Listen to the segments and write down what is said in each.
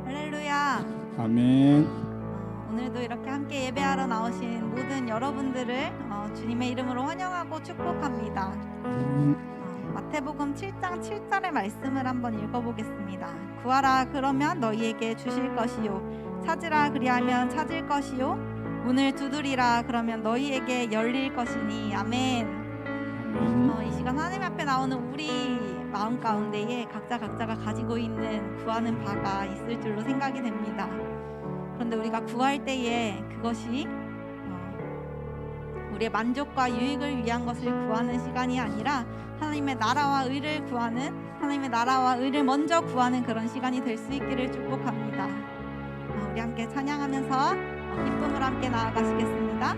할렐루야. 아멘. 오늘도 이렇게 함께 예배하러 나오신 모든 여러분들을 주님의 이름으로 환영하고 축복합니다. 마태복음 7장 7절의 말씀을 한번 읽어보겠습니다. 구하라 그러면 너희에게 주실 것이요, 찾으라 그리하면 찾을 것이요, 문을 두드리라 그러면 너희에게 열릴 것이니. 아멘. 이 시간 하나님 앞에 나오는 우리 마음 가운데에 각자가 가지고 있는 구하는 바가 있을 줄로 생각이 됩니다. 그런데 우리가 구할 때에 그것이 우리의 만족과 유익을 위한 것을 구하는 시간이 아니라 하나님의 나라와 의를 구하는, 하나님의 나라와 의를 먼저 구하는 그런 시간이 될 수 있기를 축복합니다. 우리 함께 찬양하면서 기쁨으로 함께 나아가시겠습니다.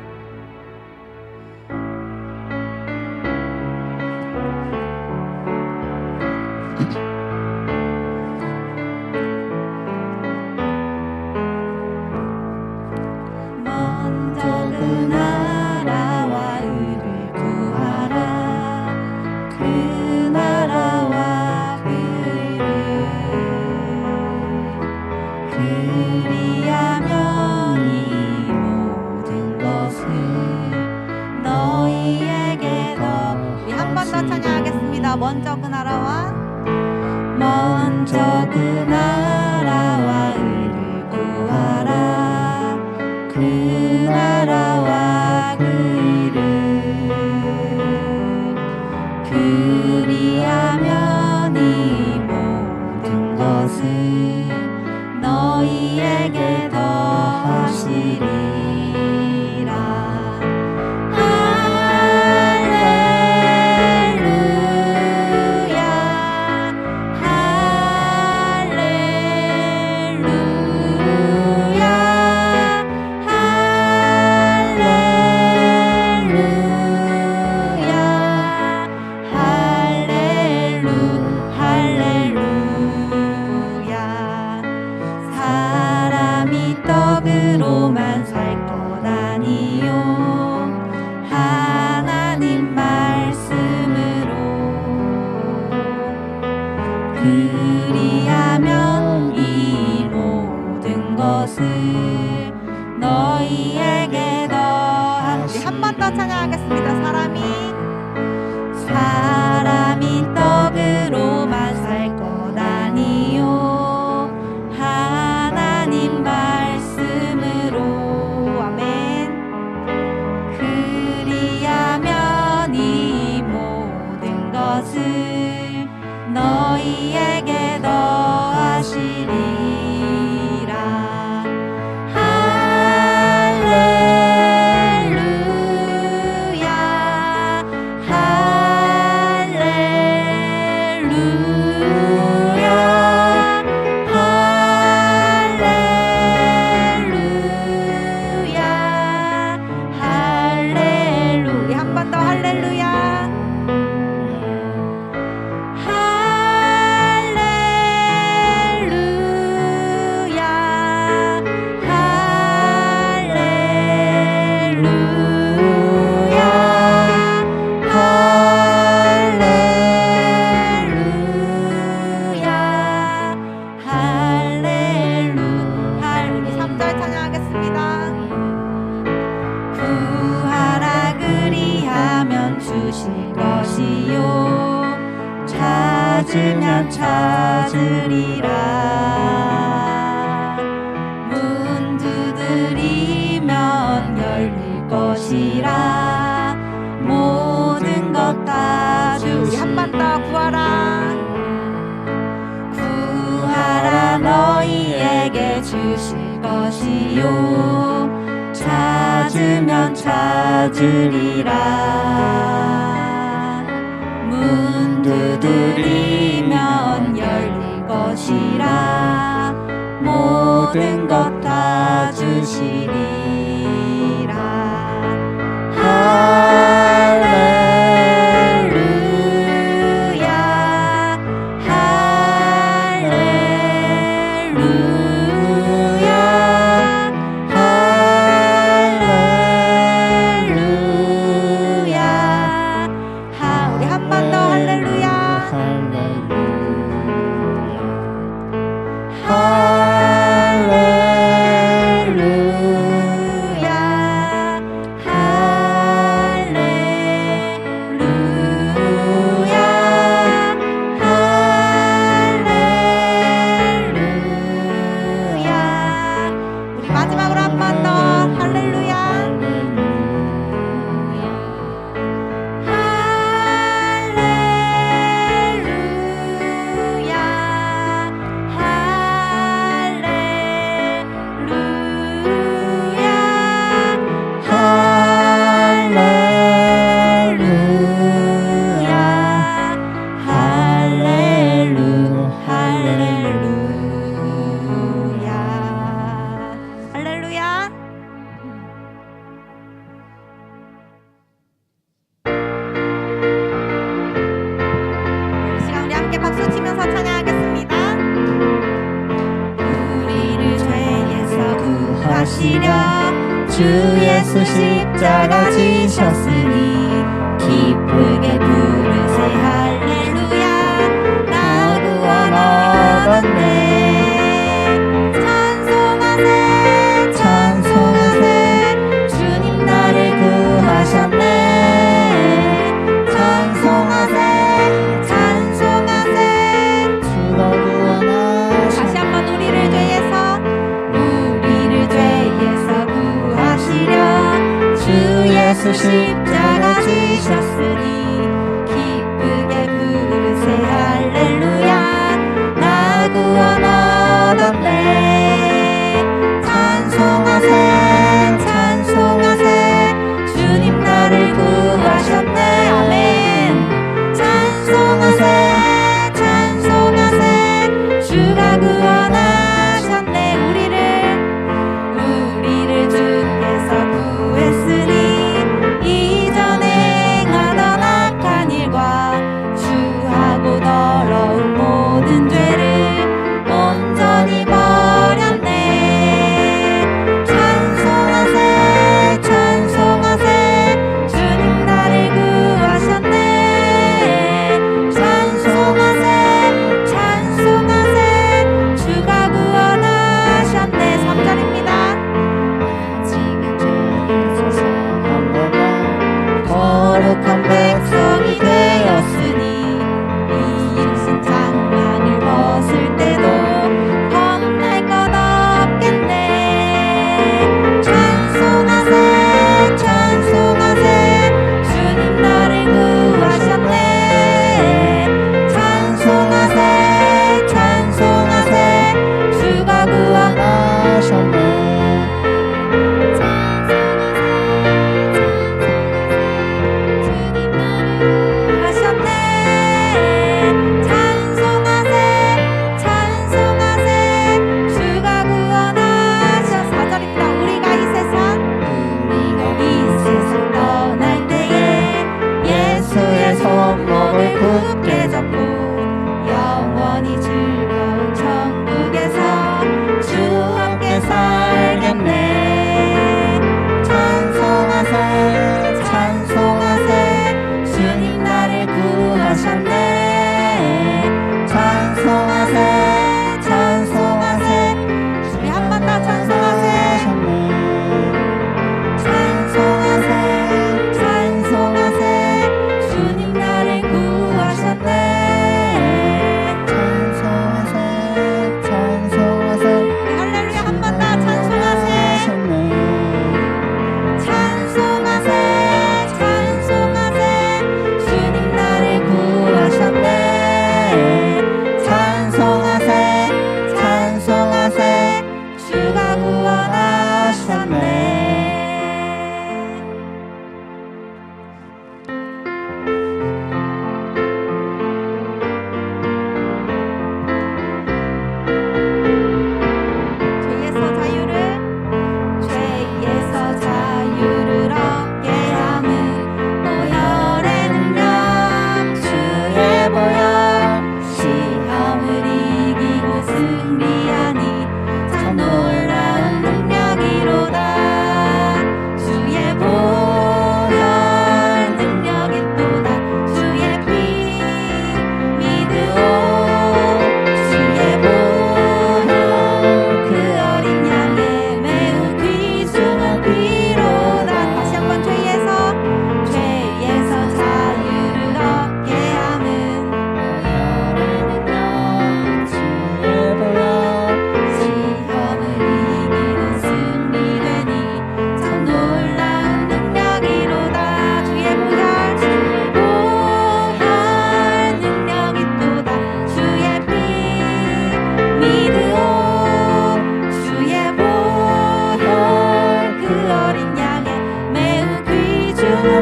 먼저 그 나라와 의를 구하라. 그 나라와 그 의를, 그리하면 이 모든 것을 너희에게 더하시리라. 떡으로만 살 것 아니요, 하나님 말씀으로. 그리하면 이 모든 것을 너희에게 더하시리라. 한 번 더 찬양하겠습니다. 사람이 떡으로만 살 것 아니요, 하나님 말씀으로. 아멘. 그리하면 이 모든 것을 너희에게 더하시리라. 할렐루야. 주실 것이요 찾으면 찾으리라 문 두드리면 열릴 것이라 모든 것 다 주시 한 번 더 구하라 너희에게 주실 것이요 찾으면 찾으리라 문 두드리면 열릴 것이라 모든 것 다 주시리라 주 예수 십자가 지셨으니 기쁘게 부르세 할렐루야 나 구원 얻었네 찬송하세 찬송하세 주님 나를 구하셨네 찬송하세 찬송하세 주가 구원하셨네 다시 한번 우리를 죄에서 주 예수 십자가 지셨으니 기쁘게 부르세 할렐루야 나 구원 얻었네 찬송하세 찬송하세 주님 나를 구하셨네 아멘 찬송하세 찬송하세 주가 구원하셨네 우리를 주께서 구했으니 이전에 행하던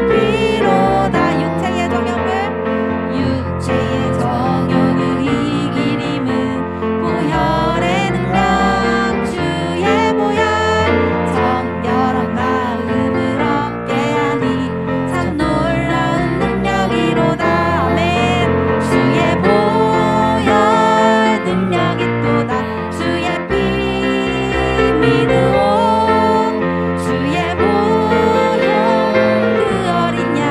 피로다. 육체의 정욕을 이기림은 보혈의 능력 주의 보혈 정결한 마음을 얻게 하니 참 놀라운 능력이로다. 아멘. 주의 보혈 능력이 또다. 주의 피 믿음 주의 보혈 그 어린 양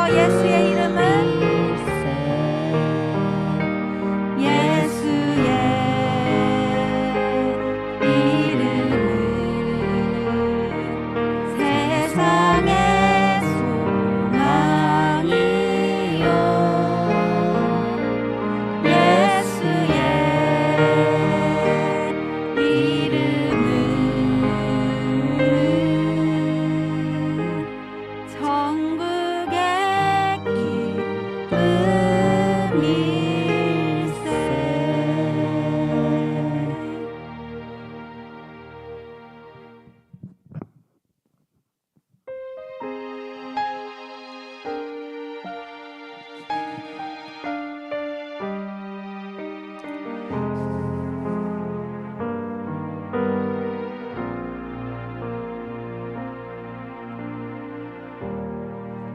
예수의 이름은 세상의 소망이요 예수의 이름은 천국의 기쁨일세.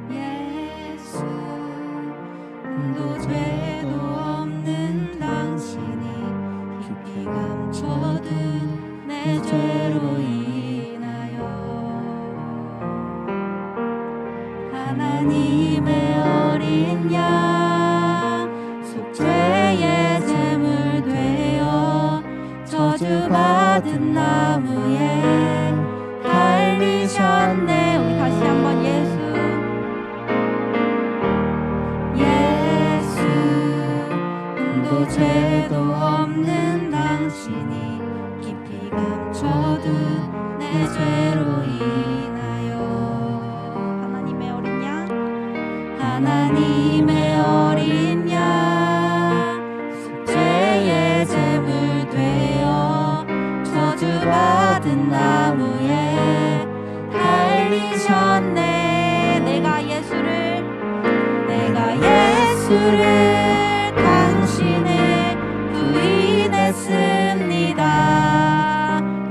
예수 도 죄도 없는 당신이 깊이 감춰둔 내 죄로 인하여 하나님의 어린 양 속죄의 제물 되어 저주받은 나무에 달리셨네. 우리 다시 한번 예수 도 죄도 없는 당신이 깊이 감춰둔 내 죄로 인하여 하나님의 어린 양 하나님의 어린 양 속죄의 제물 되어 저주받은 나무에 달리셨네. 내가 예수를 당신을 부인했습니다.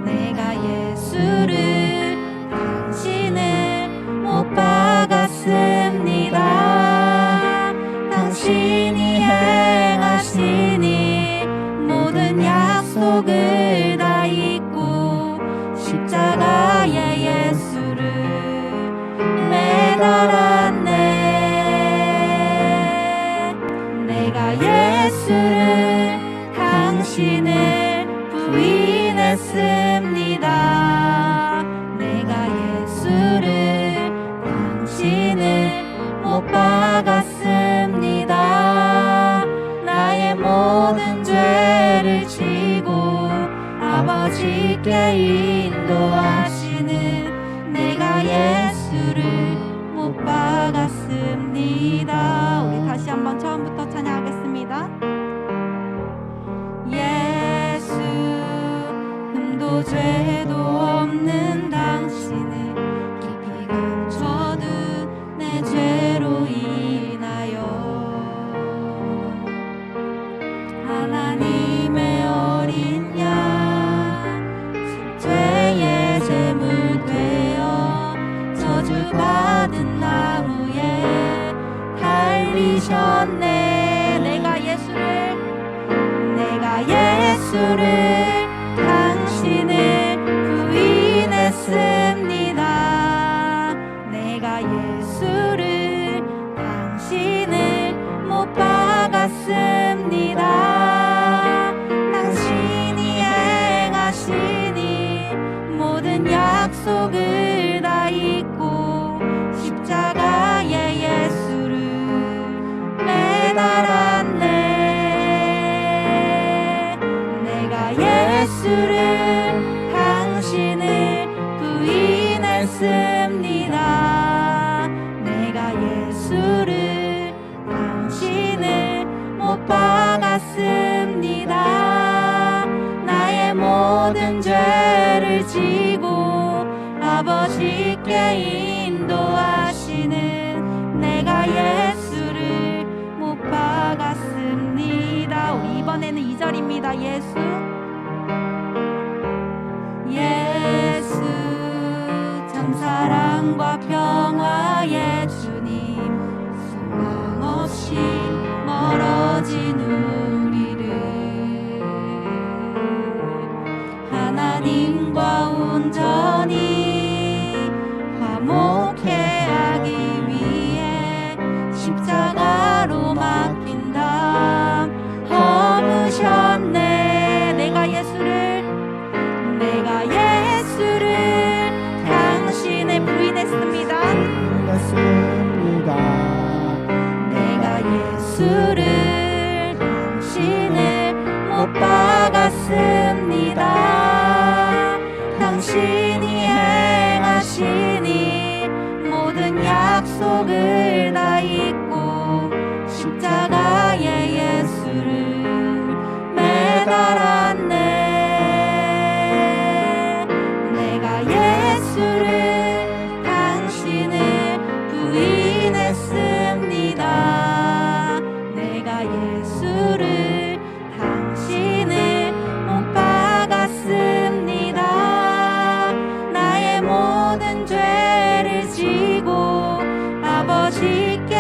내가 예수를 당신을 못 박았습니다. 당신이 행하시니 모든 약속을 다 잊고 십자가에 예수를 매달았네. 내가 예수를 당신을 부인했습니다. 내가 예수를 당신을 못 박았습니다. 나의 모든 죄를 지고 아버지께 인도하시는 내가 예수를 못 박았습니다. 우리 다시 한번 처음부터 찬양하겠습니다. 예수 흠도 죄도 없는 당신을 깊이 감춰둔 내 죄로 인하여 하나님의 어린 양 속죄의 제물 되어 저주받은 나무에 달리셨네. 내가 예수를 당신을 부인했습니다. 내가 예수를 당신을 못 박았습니다. 당신이 행하시니 모든 약속을 다 잊고 십자가에 예수를 매달았네. 예수를 당신을 부인했습니다. 내가 예수를 당신을 못 박았습니다. 나의 모든 죄를 지고 아버지께 인도하시는 내가 예수를 못 박았습니다. 우리 이번에는 2절입니다. 예수 참 사랑과 평화의 주님 소망 없이 멀어진 우리를 하나님과 온전히 화목해 하기 위해 십자가로 막힌 담 허무셨네. 내가 예수를 당신의 부인했습니다. 내가 예수를 당신을 못 박았습니다. 당신이 행하시니 모든 약속을 다 잊고 십자가에 예수를 매달았네. 내가 예수를 당신을 부인했습니다. 내가 예수를 당신을 못 박았습니다. 나의 모든 죄를 지고 아버지께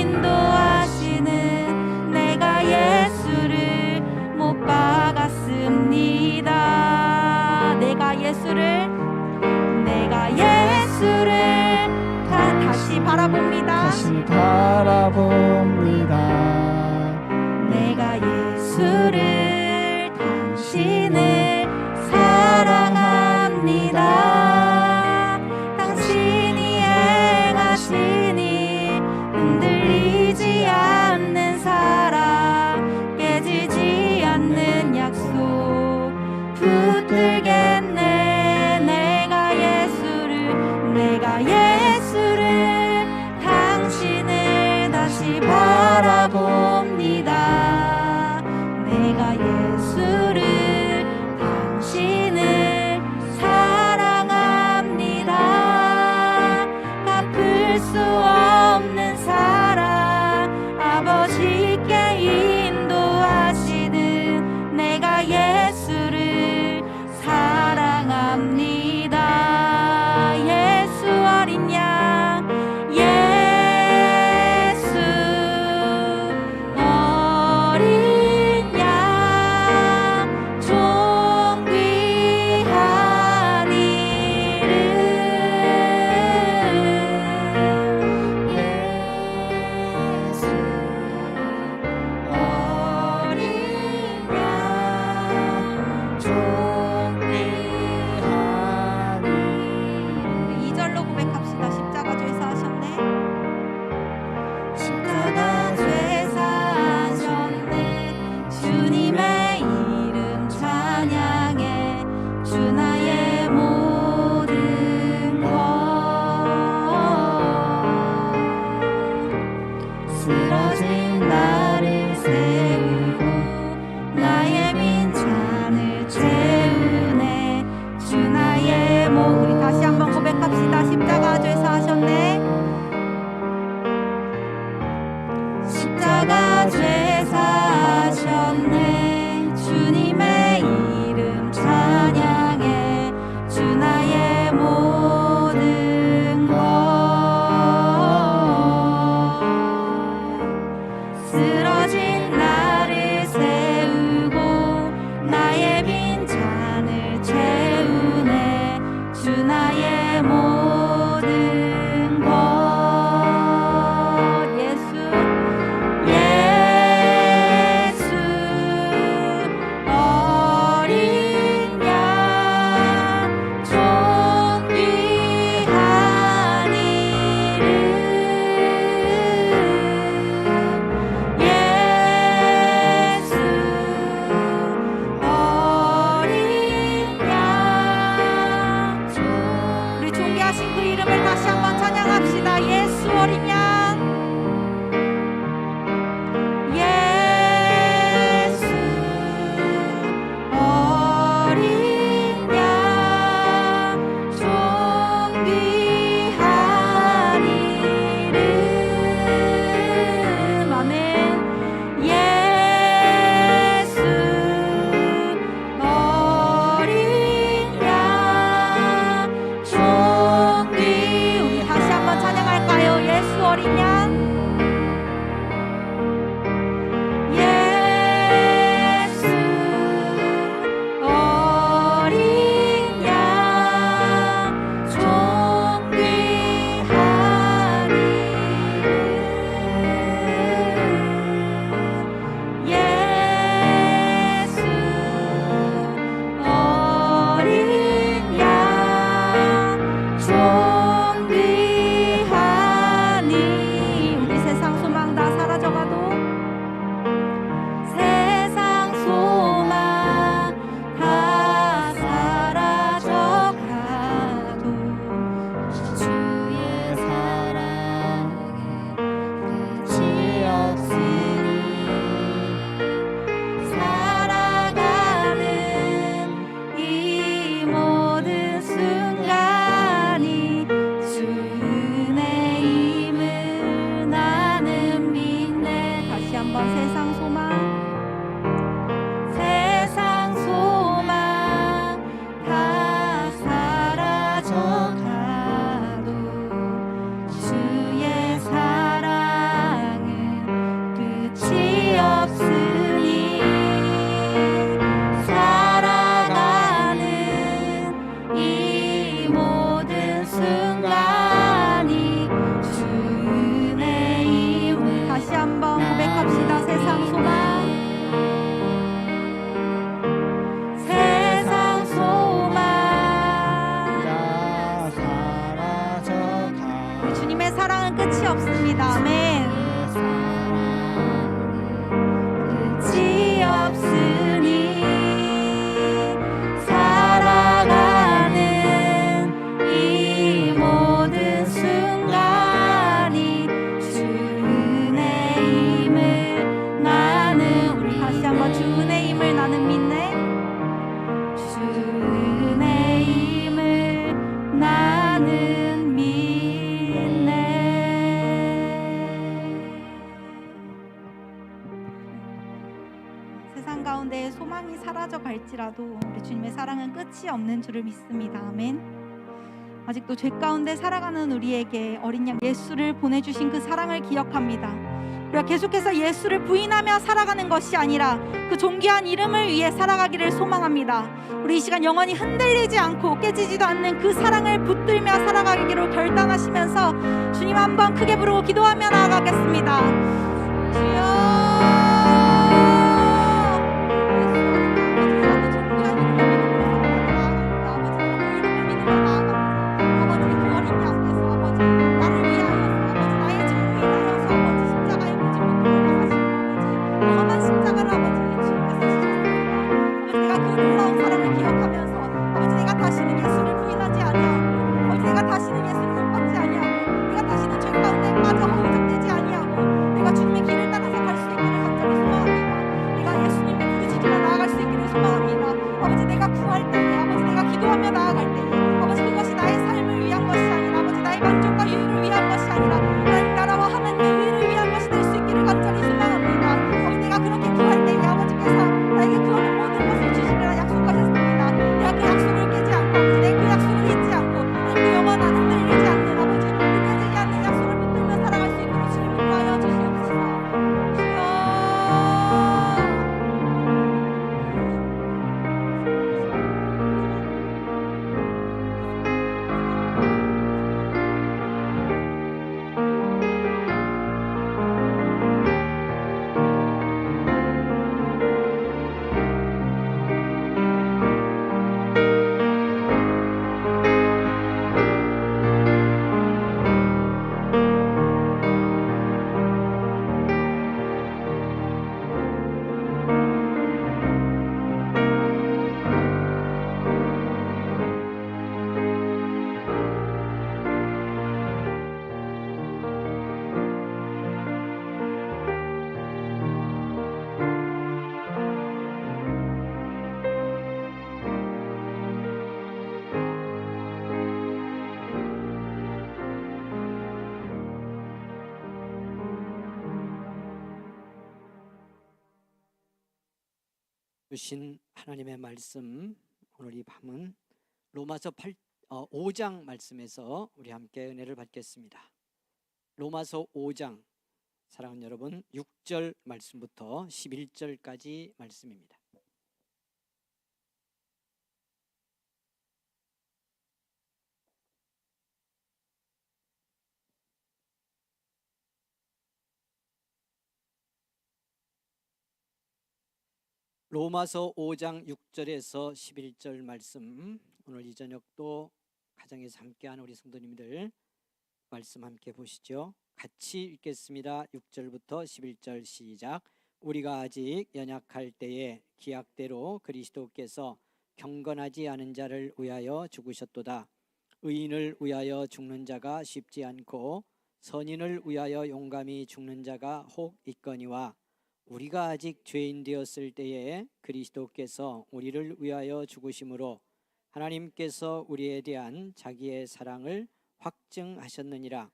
인도하시는 내가 예수를 못 박았습니다. 내가 예수를 다시 바라봅니다. 내가 예수를 당신을 사랑합니다. 당신이 행하시니 흔들리지 않는 사랑, 깨지지 않는 약속 붙들겠네. 내가 예수를 당신을 다시 바라봅니다. 내가 예수를 당신을 사랑합니다. 갚을 수 없는 사랑, 아버지께 인도하시는 내가 예수를 사랑합니다. 예수 어린 양, 예수 어린 양, 존귀한 이름. 예수 어린 양, 존귀한 이름. 2절로 고백합시다. 십자가 죄사 하셨네. 십자가 죄사 하셨네. 주님의 이름 찬양해. 주 나의 모든 것. 쓰러진 나를 세우고 나의 빈잔을 채우네. 주 나의 우리 다시 한번 고백합시다. 십자가 죄사 하셨네. 십자가 죄사 하셨네. 주님의 이름 찬양해. 주 나의 모든 것. 쓰러진 나를 세우고 나의 빈잔을 채우네. 주 나의 모든 것. 예수 가운데 소망이 사라져 갈지라도 우리 주님의 사랑은 끝이 없는 줄을 믿습니다. 아멘. 아직도 죄 가운데 살아가는 우리에게 어린 양 예수를 보내주신 그 사랑을 기억합니다. 우리가 계속해서 예수를 부인하며 살아가는 것이 아니라 그 존귀한 이름을 위해 살아가기를 소망합니다. 우리 이 시간 영원히 흔들리지 않고 깨지지도 않는 그 사랑을 붙들며 살아가기로 결단하시면서 주님 한번 크게 부르고 기도하며 나아가겠습니다. 주여 주신 하나님의 말씀, 오늘 이 밤은 로마서 5장 말씀에서 우리 함께 은혜를 받겠습니다. 로마서 5장, 사랑하는 여러분, 6절 말씀부터 11절까지 말씀입니다. 로마서 5장 6절에서 11절 말씀, 오늘 이 저녁도 가정에서 함께하는 우리 성도님들 말씀 함께 보시죠. 같이 읽겠습니다. 6절부터 11절 시작. 우리가 아직 연약할 때에 기약대로 그리스도께서 경건하지 않은 자를 위하여 죽으셨도다. 의인을 위하여 죽는 자가 쉽지 않고 선인을 위하여 용감히 죽는 자가 혹 있거니와 우리가 아직 죄인 되었을 때에 그리스도께서 우리를 위하여 죽으심으로 하나님께서 우리에 대한 자기의 사랑을 확증하셨느니라.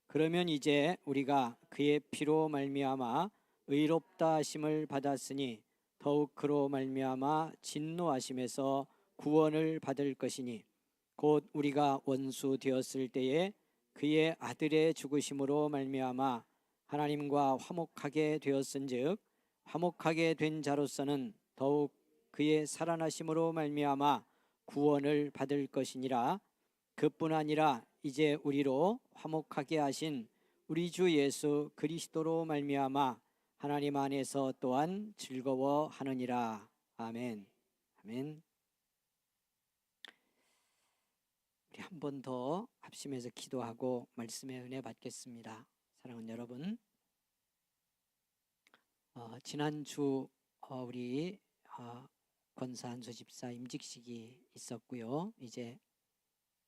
그러면 이제 우리가 그의 피로 말미암아 의롭다 하심을 받았으니 더욱 그로 말미암아 진노하심에서 구원을 받을 것이니 곧 우리가 원수 되었을 때에 그의 아들의 죽으심으로 말미암아 하나님과 화목하게 되었은즉 화목하게 된 자로서는 더욱 그의 살아나심으로 말미암아 구원을 받을 것이니라. 그뿐 아니라 이제 우리로 화목하게 하신 우리 주 예수 그리스도로 말미암아 하나님 안에서 또한 즐거워하느니라. 아멘. 아멘. 우리 한 번 더 합심해서 기도하고 말씀의 은혜 받겠습니다. 사랑하는 여러분, 지난주 우리 권사한 소집사 임직식이 있었고요. 이제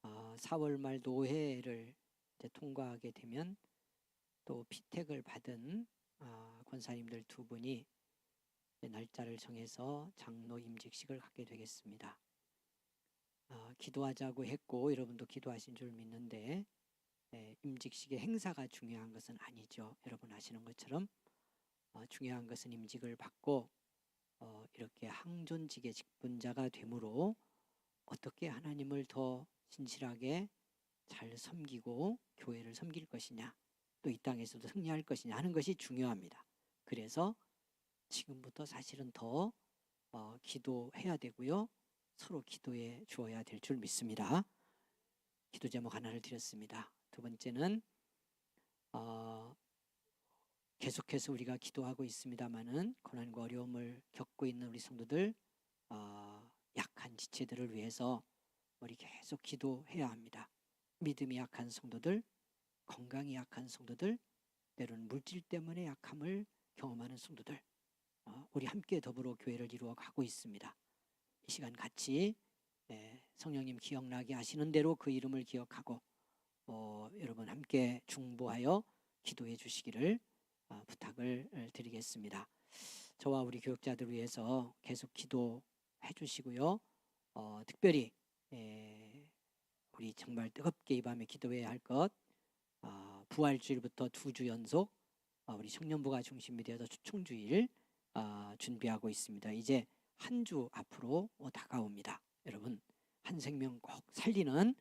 4월 말 노회를 이제 통과하게 되면 또 피택을 받은 권사님들 두 분이 날짜를 정해서 장로 임직식을 갖게 되겠습니다. 기도하자고 했고 여러분도 기도하신 줄 믿는데 임직식의 행사가 중요한 것은 아니죠. 여러분 아시는 것처럼 중요한 것은 임직을 받고 이렇게 항존직의 직분자가 되므로 어떻게 하나님을 더 진실하게 잘 섬기고 교회를 섬길 것이냐, 또 이 땅에서도 승리할 것이냐 하는 것이 중요합니다. 그래서 지금부터 사실은 더 기도해야 되고요, 서로 기도해 주어야 될 줄 믿습니다. 기도 제목 하나를 드렸습니다. 두 번째는 계속해서 우리가 기도하고 있습니다마는 고난과 어려움을 겪고 있는 우리 성도들, 약한 지체들을 위해서 우리 계속 기도해야 합니다. 믿음이 약한 성도들, 건강이 약한 성도들, 때로는 물질 때문에 약함을 경험하는 성도들, 우리 함께 더불어 교회를 이루어 가고 있습니다. 이 시간 같이 성령님 기억나게 하시는 대로 그 이름을 기억하고 여러분 함께 중보하여 기도해 주시기를 부탁을 드리겠습니다. 저와 우리 교역자들 위해서 계속 기도해 주시고요, 특별히 우리 정말 뜨겁게 이 밤에 기도해야 할 것, 부활주일부터 2주 연속 우리 청년부가 중심이 되어서 초청주일 준비하고 있습니다. 이제 한 주 앞으로 다가옵니다. 여러분, 한 생명 꼭 살리는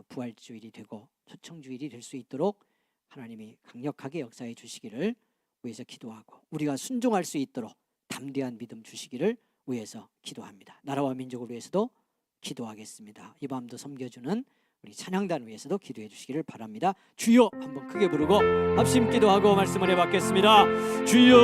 부활주일이 되고 초청주일이 될 수 있도록 하나님이 강력하게 역사해 주시기를 위해서 기도하고, 우리가 순종할 수 있도록 담대한 믿음 주시기를 위해서 기도합니다. 나라와 민족을 위해서도 기도하겠습니다. 이 밤도 섬겨주는 우리 찬양단 위해서도 기도해 주시기를 바랍니다. 주여 한번 크게 부르고 합심 기도하고 말씀을 해봤겠습니다. 주여,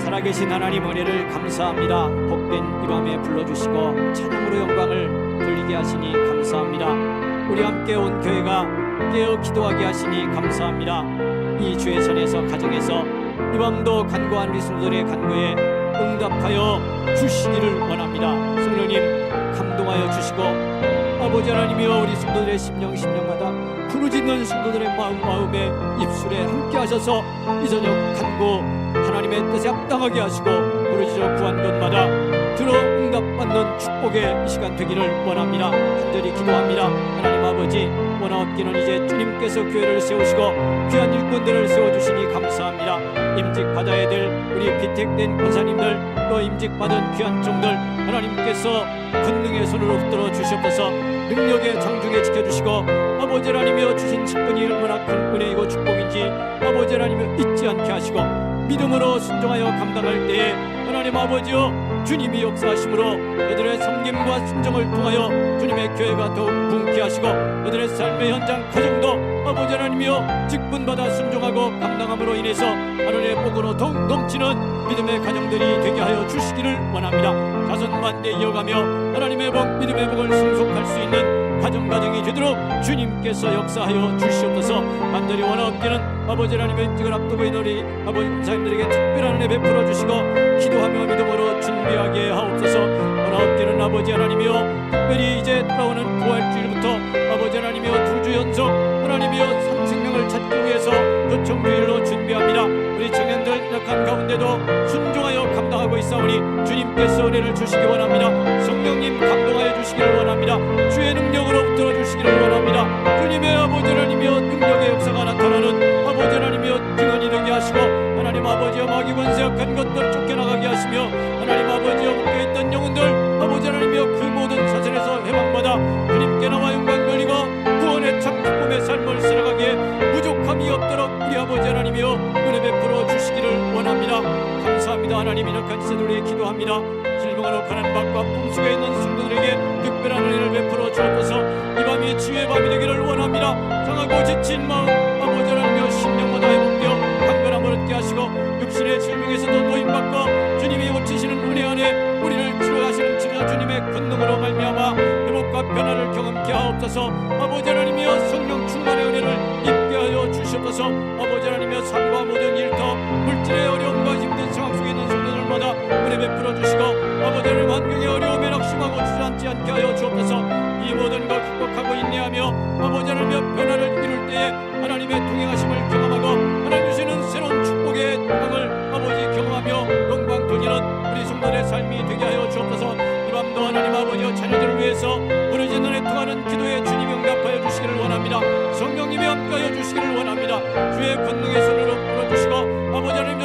살아계신 하나님 은혜를 감사합니다. 복된 이 밤에 불러주시고 찬양으로 영광을 돌리게 하시니 감사합니다. 우리 함께 온 교회가 깨어 기도하게 하시니 감사합니다. 이 주의 전에서 가정에서 이 밤도 간구한 우리 성도들의 간구에 응답하여 주시기를 원합니다. 성령님 감동하여 주시고, 아버지 하나님이여 우리 성도들의 심령마다 부르짖는 성도들의 마음에 입술에 함께 하셔서 이 저녁 간구 하나님의 뜻에 합당하게 하시고 부르짖어 구한 것마다 들어 응답받는 축복의 이 시간 되기를 원합니다. 간절히 기도합니다. 하나님 아버지, 원하옵기는 이제 주님께서 교회를 세우시고 귀한 일꾼들을 세워주시니 감사합니다. 임직받아야 될 우리 비택된 권사님들, 또 임직받은 귀한 종들 하나님께서 권능의 손으로 붙들어 주시옵소서. 능력의 장중에 지켜주시고, 아버지 하나님이여 주신 직분이 얼마나 큰 은혜이고 축복인지 아버지 하나님이여 잊지 않게 하시고, 믿음으로 순종하여 감당할 때에 하나님 아버지여 주님이 역사하심으로 그들의 섬김과 순종을 통하여 주님의 교회가 더욱 붕게 하시고, 그들의 삶의 현장 가정도 아버지 하나님이여 직분받아 순종하고 감당함으로 인해서 하늘의 복으로 더욱 넘치는 믿음의 가정들이 되게 하여 주시기를 원합니다. 자손만대 이어가며 하나님의 복, 믿음의 복을 승속할 수 있는 가정이 되도록 주님께서 역사하여 주시옵소서. 간절히 원하옵기는 아버지 하나님의 임직을 앞두고 있는 우리 아버지 목사님들에게 특별한 은혜 베풀어 주시고 기도하며 믿음으로 준비하게 하옵소서. 원하옵기는 아버지 하나님이여 특별히 이제 돌아오는 부활주일부터 아버지 하나님이여 2주 연속 하나님이여 생명을 찾기 위해서 초청주일로 준비합니다. 우리 청년들 약한 가운데도 순종하여 감당하고 있사오니 주님께서 은혜를 주시기 원합니다. 성령님 감동하여 주시기를 원합니다. 주의 능력으로 붙들어 주시기를 원합니다. 주님의 아버지 하나님이여 능력의 역사가 나타나는 아버지 하나님이여 증언이 되게 하시고, 하나님 아버지여 마귀 권세 약한 것들 쫓겨나가게 하시며, 하나님 아버지여 묶여있던 영혼들 아버지 하나님이여 그 모든 사슬에서 해방받아 주님께 나와 영광 돌리고 구원의 참 기쁨의 삶을 살아가기에 부족함이 없도록 우리 아버지 하나님이여 은혜 베풀어 주시기를 원합니다. 감사합니다. 하나님 이렇게 시대들에게 기도합니다. 질병하러 가난받고 아픔 속에 있는 성도들에게 특별한 은혜를 베풀어 주옵소서. 이 밤이 치유의 밤이 되기를 원합니다. 상하고 지친 마음 아버지 하나님이여 심령마다 회복되어 강건함을 얻게 하시고, 육신의 질병에서도 노임받고 주님이 고치시는 은혜 안에 우리를 치료하시는 치료자 주님의 권능으로 말미암아 회복과 변화를 경험케 하옵소서. 아버지 하나님이여 성령 충만의 은혜를 입게 하여 주시옵소서. 아버지 하나님이여 삶과 모든 일터 물질의 어려움과 힘든 상황 속에 있는 성도들마다 은혜 베풀어 주시고, 아버지 하나님 환경의 어려움에 낙심하고 주저앉지 않게 하여 주옵소서. 이 모든 걸 극복하고 인내하며 아버지 하나님이여 변화를 이룰 때에 하나님의 동행하심을 경험하고 하나님 주시는 새로운 축복의 영광을 아버지 경험하며 영광 돌리는 우리 성도들의 삶이 되게 하여 주옵소서. 이 밤도 하나님 아버지여 자녀들을 위해서 부르짖는 애통하는 기도에 주님이 응답하여 주시기를 원합니다. 성령님이 함께하여 주시기를 원합니다. 주의 권능의 손으로 풀어주시고 아버지 하나님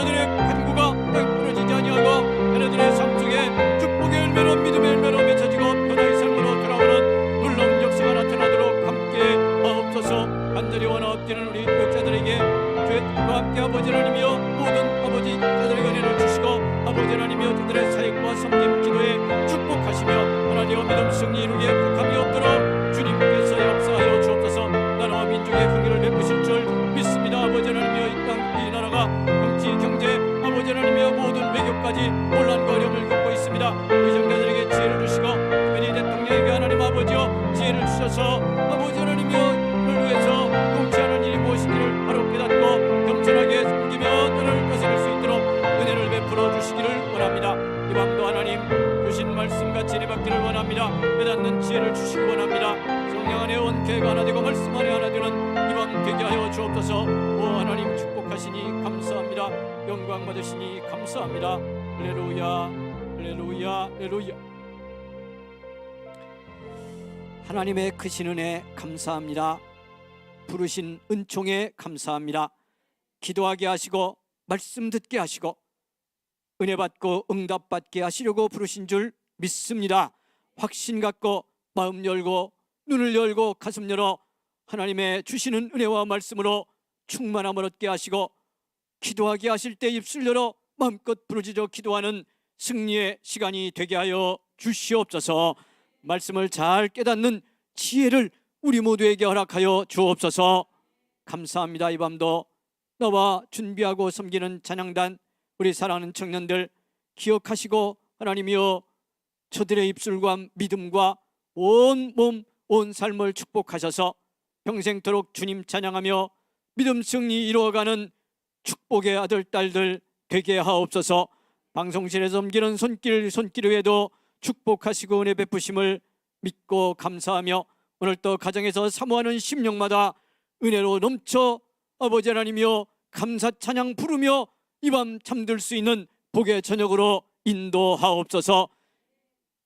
엎드리는 우리 역자들에게 주와 함께 아버지 하나님이여 모든 아버지 자들에게 은혜를 주시고 아버지 하나님이여 저들의 사역과 섬김 기도에 축복하시며 하나님의 믿음 승리 이루게 북함이 없도록 주님께서 역사하여 주옵소서. 나라와 민족의 흥미를 베푸실 줄 믿습니다. 아버지 하나님이여 이 땅 이 나라가 정치 경제 아버지 하나님이여 모든 외교까지 혼란과 어려움을 겪고 있습니다. 의정자들에게 지혜를 주시고 특별히 대통령에게 하나님 아버지여 지혜를 주셔서 아버지 하나님이여 를 위해서 통치하는 일이 무엇인지를 바로 깨닫고 겸손하게 섬기며 너를 다스릴 수 있도록 은혜를 베풀어 주시기를 원합니다. 이 밤도 하나님 주신 말씀같이 은혜받기를 원합니다. 깨닫는 지혜를 주시기 원합니다. 성령 안에 온 교회가 하나 되고 말씀 안에 하나 되는 이 밤 되게 하여 주옵소서. 오 하나님 축복하시니 감사합니다. 영광 받으시니 감사합니다. 할렐루야 할렐루야 할렐루야. 하나님의 크신 은혜 감사합니다. 부르신 은총에 감사합니다. 기도하게 하시고 말씀 듣게 하시고 은혜 받고 응답 받게 하시려고 부르신 줄 믿습니다. 확신 갖고 마음 열고 눈을 열고 가슴 열어 하나님의 주시는 은혜와 말씀으로 충만함을 얻게 하시고 기도하게 하실 때 입술 열어 마음껏 부르짖어 기도하는 승리의 시간이 되게 하여 주시옵소서. 말씀을 잘 깨닫는 지혜를 우리 모두에게 허락하여 주옵소서. 감사합니다. 이 밤도 나와 준비하고 섬기는 찬양단 우리 사랑하는 청년들 기억하시고 하나님이여 저들의 입술과 믿음과 온 몸 온 삶을 축복하셔서 평생토록 주님 찬양하며 믿음 승리 이루어가는 축복의 아들 딸들 되게 하옵소서. 방송실에서 섬기는 손길 외에도 축복하시고 은혜 베푸심을 믿고 감사하며 오늘도 가정에서 사모하는 심령마다 은혜로 넘쳐 아버지 하나님이여 감사 찬양 부르며 이 밤 잠들 수 있는 복의 저녁으로 인도하옵소서.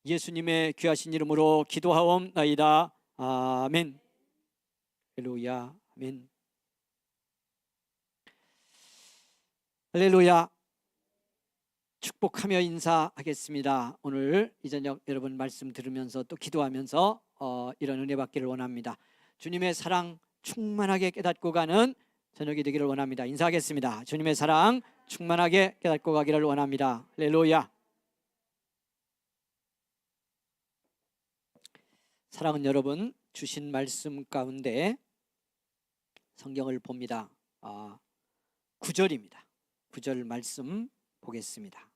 예수님의 귀하신 이름으로 기도하옵나이다. 아멘. 할렐루야. 아멘. 할렐루야. 축복하며 인사하겠습니다. 오늘 이 저녁 여러분 말씀 들으면서 또 기도하면서 이런 은혜 받기를 원합니다. 주님의 사랑 충만하게 깨닫고 가는 저녁이 되기를 원합니다. 인사하겠습니다. 주님의 사랑 충만하게 깨닫고 가기를 원합니다. 할렐루야. 사랑하는 여러분, 주신 말씀 가운데 성경을 봅니다. 9절입니다. 9절 말씀 보겠습니다.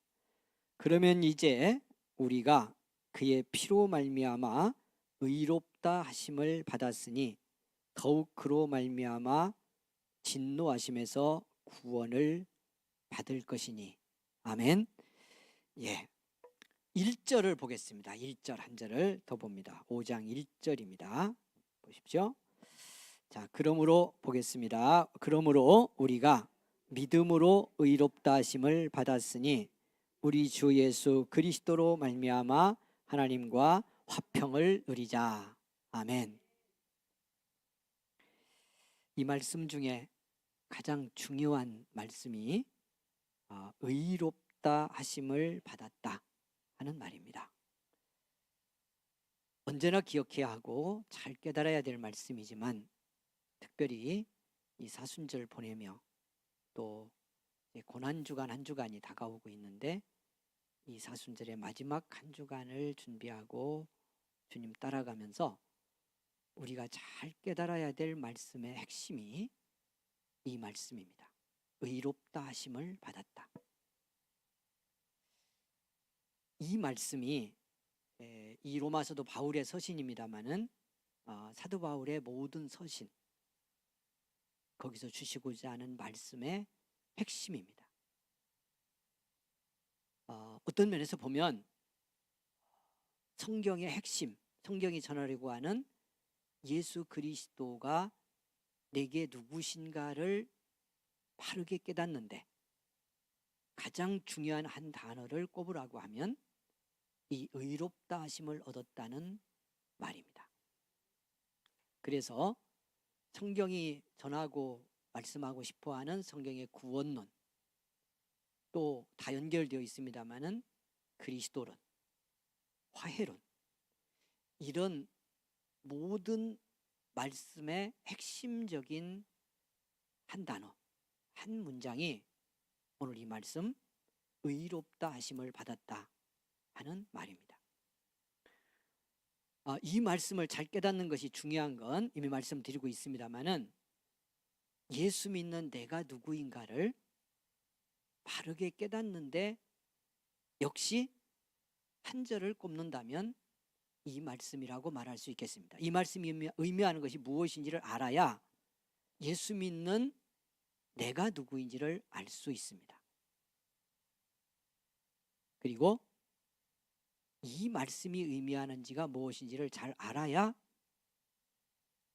그러면 이제 우리가 그의 피로 말미암아 의롭다 하심을 받았으니 더욱 그로 말미암아 진노하심에서 구원을 받을 것이니. 아멘. 예. 1절을 보겠습니다. 1절 한 절을 더 봅니다. 5장 1절입니다. 보십시오. 자, 그러므로 보겠습니다. 그러므로 우리가 믿음으로 의롭다 하심을 받았으니 우리 주 예수 그리스도로 말미암아 하나님과 화평을 누리자. 아멘. 이 말씀 중에 가장 중요한 말씀이 의롭다 하심을 받았다 하는 말입니다. 언제나 기억해야 하고 잘 깨달아야 될 말씀이지만 특별히 이 사순절 보내며 또 고난주간 한 주간이 다가오고 있는데 이 사순절의 마지막 한 주간을 준비하고 주님 따라가면서 우리가 잘 깨달아야 될 말씀의 핵심이 이 말씀입니다. 의롭다 하심을 받았다. 이 말씀이 이 로마서도 바울의 서신입니다마는 사도 바울의 모든 서신 거기서 주시고자 하는 말씀의 핵심입니다. 어떤 면에서 보면 성경의 핵심, 성경이 전하려고 하는 예수 그리스도가 내게 누구신가를 바르게 깨닫는데 가장 중요한 한 단어를 꼽으라고 하면 이 의롭다 하심을 얻었다는 말입니다. 그래서 성경이 전하고 말씀하고 싶어하는 성경의 구원론 또 다 연결되어 있습니다마는 그리스도론, 화해론 이런 모든 말씀의 핵심적인 한 단어, 한 문장이 오늘 이 말씀 의롭다 하심을 받았다 하는 말입니다. 이 말씀을 잘 깨닫는 것이 중요한 건 이미 말씀드리고 있습니다마는 예수 믿는 내가 누구인가를 바르게 깨닫는데 역시 한 절을 꼽는다면 이 말씀이라고 말할 수 있겠습니다. 이 말씀이 의미하는 것이 무엇인지를 알아야 예수 믿는 내가 누구인지를 알 수 있습니다. 그리고 이 말씀이 의미하는지가 무엇인지를 잘 알아야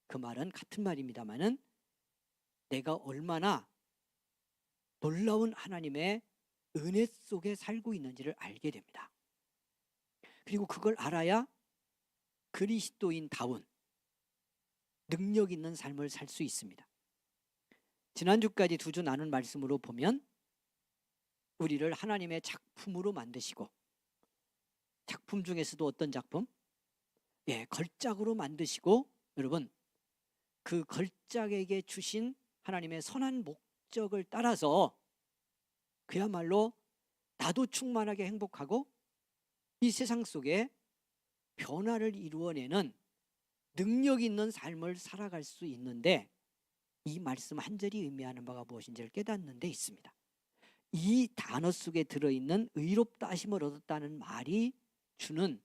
그 말은 같은 말입니다마는 내가 얼마나 놀라운 하나님의 은혜 속에 살고 있는지를 알게 됩니다. 그리고 그걸 알아야 그리스도인다운 능력 있는 삶을 살 수 있습니다. 지난주까지 두 주 나눈 말씀으로 보면 우리를 하나님의 작품으로 만드시고, 작품 중에서도 어떤 작품? 걸작으로 만드시고, 여러분 그 걸작에게 주신 하나님의 선한 목적을 따라서 그야말로 나도 충만하게 행복하고 이 세상 속에 변화를 이루어내는 능력 있는 삶을 살아갈 수 있는데, 이 말씀 한 절이 의미하는 바가 무엇인지를 깨닫는 데 있습니다. 이 단어 속에 들어있는 의롭다 하심을 얻었다는 말이 주는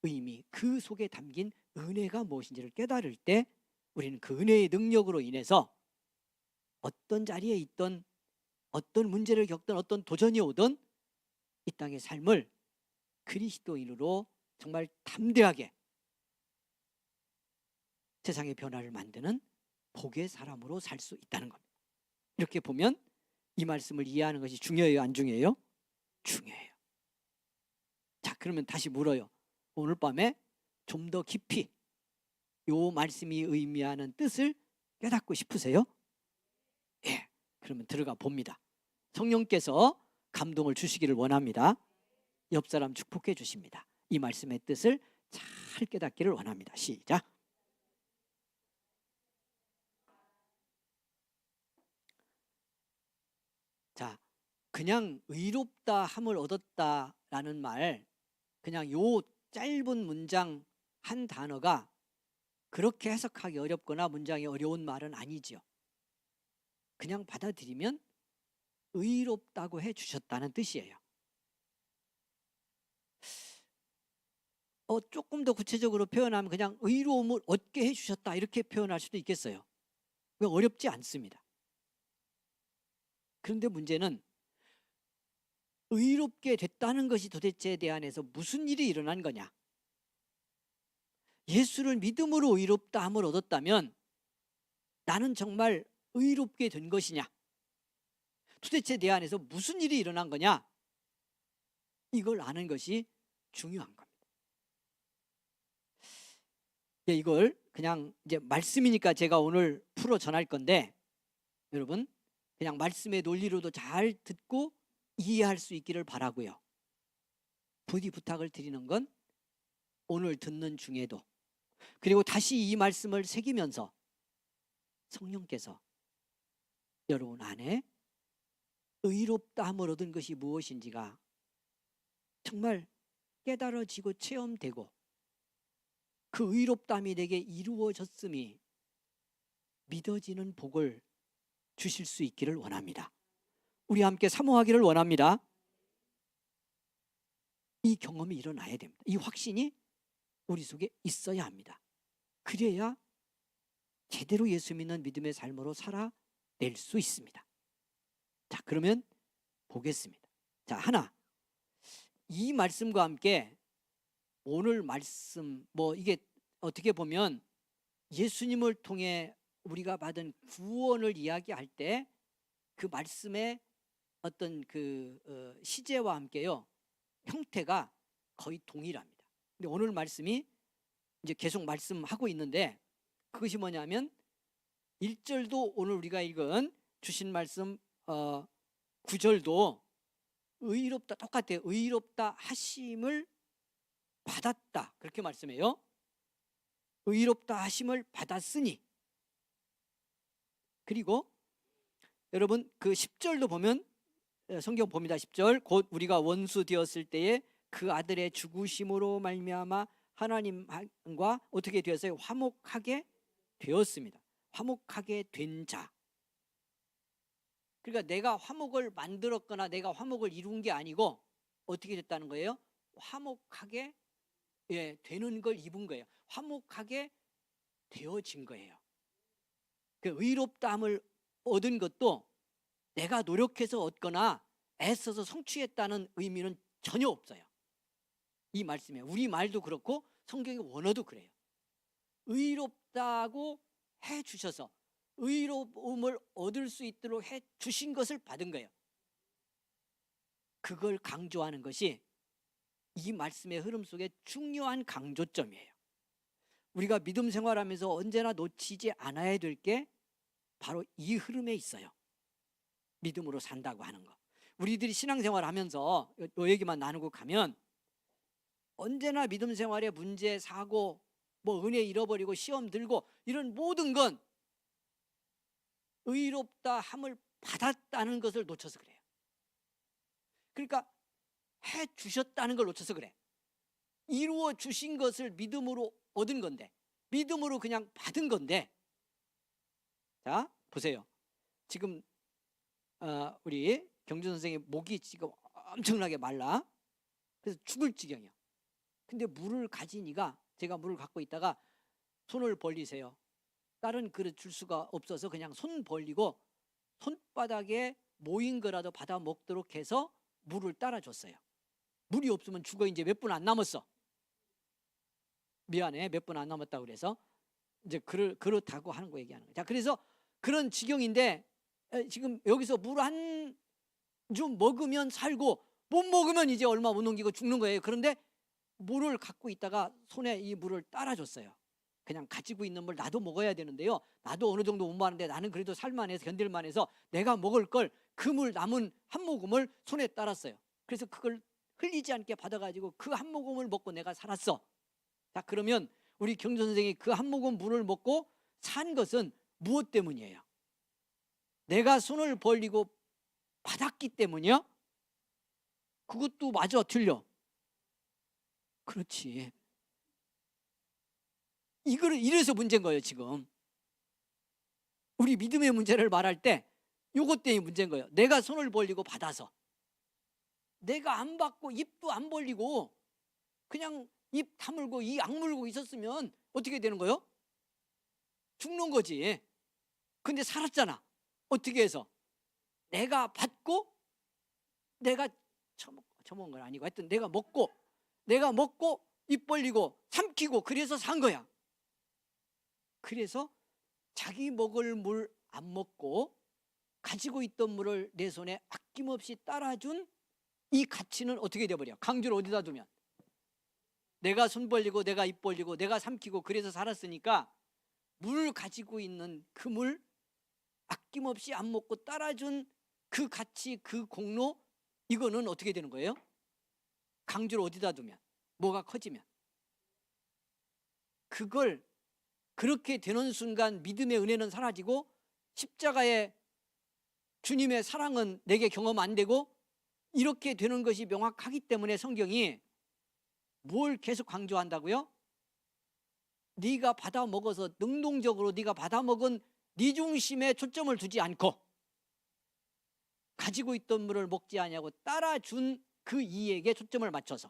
의미, 그 속에 담긴 은혜가 무엇인지를 깨달을 때 우리는 그 은혜의 능력으로 인해서 어떤 자리에 있던, 어떤 문제를 겪던, 어떤 도전이 오던 이 땅의 삶을 그리스도인으로 정말 담대하게 세상의 변화를 만드는 복의 사람으로 살 수 있다는 겁니다. 이렇게 보면 이 말씀을 이해하는 것이 중요해요, 안 중요해요? 중요해요. 자, 그러면 다시 물어요. 오늘 밤에 좀 더 깊이 이 말씀이 의미하는 뜻을 깨닫고 싶으세요? 그러면 들어가 봅니다. 성령께서 감동을 주시기를 원합니다. 옆 사람 축복해 주십니다. 이 말씀의 뜻을 잘 깨닫기를 원합니다. 시작. 자, 그냥 의롭다 함을 얻었다라는 말, 그냥 요 짧은 문장 한 단어가 그렇게 해석하기 어렵거나 문장이 어려운 말은 아니지요. 그냥 받아들이면 의롭다고 해주셨다는 뜻이에요. 조금 더 구체적으로 표현하면 그냥 의로움을 얻게 해주셨다 이렇게 표현할 수도 있겠어요. 어렵지 않습니다. 그런데 문제는 의롭게 됐다는 것이 도대체 내 안에서 무슨 일이 일어난 거냐? 예수를 믿음으로 의롭다 함을 얻었다면 나는 정말 의롭게 된 것이냐? 도대체 내 안에서 무슨 일이 일어난 거냐? 이걸 아는 것이 중요한 겁니다. 이걸 그냥 이제 말씀이니까 제가 오늘 풀어 전할 건데, 여러분 그냥 말씀의 논리로도 잘 듣고 이해할 수 있기를 바라고요. 부디 부탁을 드리는 건 오늘 듣는 중에도, 그리고 다시 이 말씀을 새기면서 성령께서 여러분 안에 의롭다함을 얻은 것이 무엇인지가 정말 깨달아지고 체험되고 그 의롭다함이 내게 이루어졌음이 믿어지는 복을 주실 수 있기를 원합니다. 우리 함께 사모하기를 원합니다. 이 경험이 일어나야 됩니다. 이 확신이 우리 속에 있어야 합니다. 그래야 제대로 예수 믿는 믿음의 삶으로 살아낼 수 있습니다. 자, 그러면 보겠습니다. 자, 하나, 이 말씀과 함께 오늘 말씀, 이게 어떻게 보면 예수님을 통해 우리가 받은 구원을 이야기할 때 그 말씀의 어떤 시제와 함께요, 형태가 거의 동일합니다. 근데 오늘 말씀이 이제 계속 말씀하고 있는데, 그것이 뭐냐면 1절도 오늘 우리가 읽은 주신 말씀 9절도 의롭다, 똑같아요. 의롭다 하심을 받았다, 그렇게 말씀해요. 의롭다 하심을 받았으니. 그리고 여러분 그 10절도 보면 성경 봅니다. 10절 곧 우리가 원수 되었을 때에 그 아들의 죽으심으로 말미암아 하나님과 어떻게 되었어요? 화목하게 되었습니다. 화목하게 된 자. 그러니까 내가 화목을 만들었거나 내가 화목을 이룬 게 아니고 어떻게 됐다는 거예요? 화목하게 되는 걸 입은 거예요. 화목하게 되어진 거예요. 그 의롭다함을 얻은 것도 내가 노력해서 얻거나 애써서 성취했다는 의미는 전혀 없어요. 이 말씀에 우리 말도 그렇고 성경의 원어도 그래요. 의롭다고 해 주셔서 의로움을 얻을 수 있도록 해 주신 것을 받은 거예요. 그걸 강조하는 것이 이 말씀의 흐름 속에 중요한 강조점이에요. 우리가 믿음 생활하면서 언제나 놓치지 않아야 될 게 바로 이 흐름에 있어요. 믿음으로 산다고 하는 거. 우리들이 신앙생활 하면서 이 얘기만 나누고 가면 언제나 믿음 생활에 문제, 사고, 뭐 은혜 잃어버리고 시험 들고 이런 모든 건 의롭다 함을 받았다는 것을 놓쳐서 그래요. 그러니까 해 주셨다는 걸 놓쳐서 그래. 이루어 주신 것을 믿음으로 얻은 건데, 믿음으로 그냥 받은 건데. 자, 보세요. 지금 우리 경준 선생의 목이 지금 엄청나게 말라. 그래서 죽을 지경이야. 근데 물을 가지니까 제가 물을 갖고 있다가 손을 벌리세요. 다른 그릇 줄 수가 없어서 그냥 손 벌리고 손바닥에 모인 거라도 받아 먹도록 해서 물을 따라줬어요. 물이 없으면 죽어. 이제 몇 분 안 남았어. 미안해, 몇 분 안 남았다고 그래서 이제 그렇다고 하는 거 얘기하는 거예요. 자, 그래서 그런 지경인데 지금 여기서 물 한 줌 먹으면 살고 못 먹으면 이제 얼마 못 넘기고 죽는 거예요. 그런데 물을 갖고 있다가 손에 이 물을 따라줬어요. 그냥 가지고 있는 물 나도 먹어야 되는데요. 나도 어느 정도 못 마는데 나는 그래도 살만해서 견딜만해서 내가 먹을 걸 그 물 남은 한 모금을 손에 따랐어요. 그래서 그걸 흘리지 않게 받아가지고 그 한 모금을 먹고 내가 살았어. 자, 그러면 우리 경전 선생이 그 한 모금 물을 먹고 산 것은 무엇 때문이에요? 내가 손을 벌리고 받았기 때문이요? 그것도 맞아, 틀려. 그렇지. 이래서 문제인 거예요. 지금 우리 믿음의 문제를 말할 때 요것 때문에 문제인 거예요. 내가 손을 벌리고 받아서 내가 안 받고 입도 안 벌리고 그냥 입 다물고 이 악물고 있었으면 어떻게 되는 거예요? 죽는 거지. 근데 살았잖아. 어떻게 해서? 내가 받고 내가 처먹은 건 아니고 하여튼 내가 먹고 입 벌리고 삼키고 그래서 산 거야. 그래서 자기 먹을 물 안 먹고 가지고 있던 물을 내 손에 아낌없이 따라준 이 가치는 어떻게 돼버려? 강주를 어디다 두면? 내가 손 벌리고 내가 입 벌리고 내가 삼키고 그래서 살았으니까 물 가지고 있는 그 물 아낌없이 안 먹고 따라준 그 가치, 그 공로, 이거는 어떻게 되는 거예요? 강주를 어디다 두면? 뭐가 커지면? 그걸 그렇게 되는 순간 믿음의 은혜는 사라지고 십자가의 주님의 사랑은 내게 경험 안 되고 이렇게 되는 것이 명확하기 때문에 성경이 뭘 계속 강조한다고요? 네가 받아 먹어서 능동적으로 네가 받아 먹은 네 중심에 초점을 두지 않고 가지고 있던 물을 먹지 아니하고 따라준 그 이에게 초점을 맞춰서.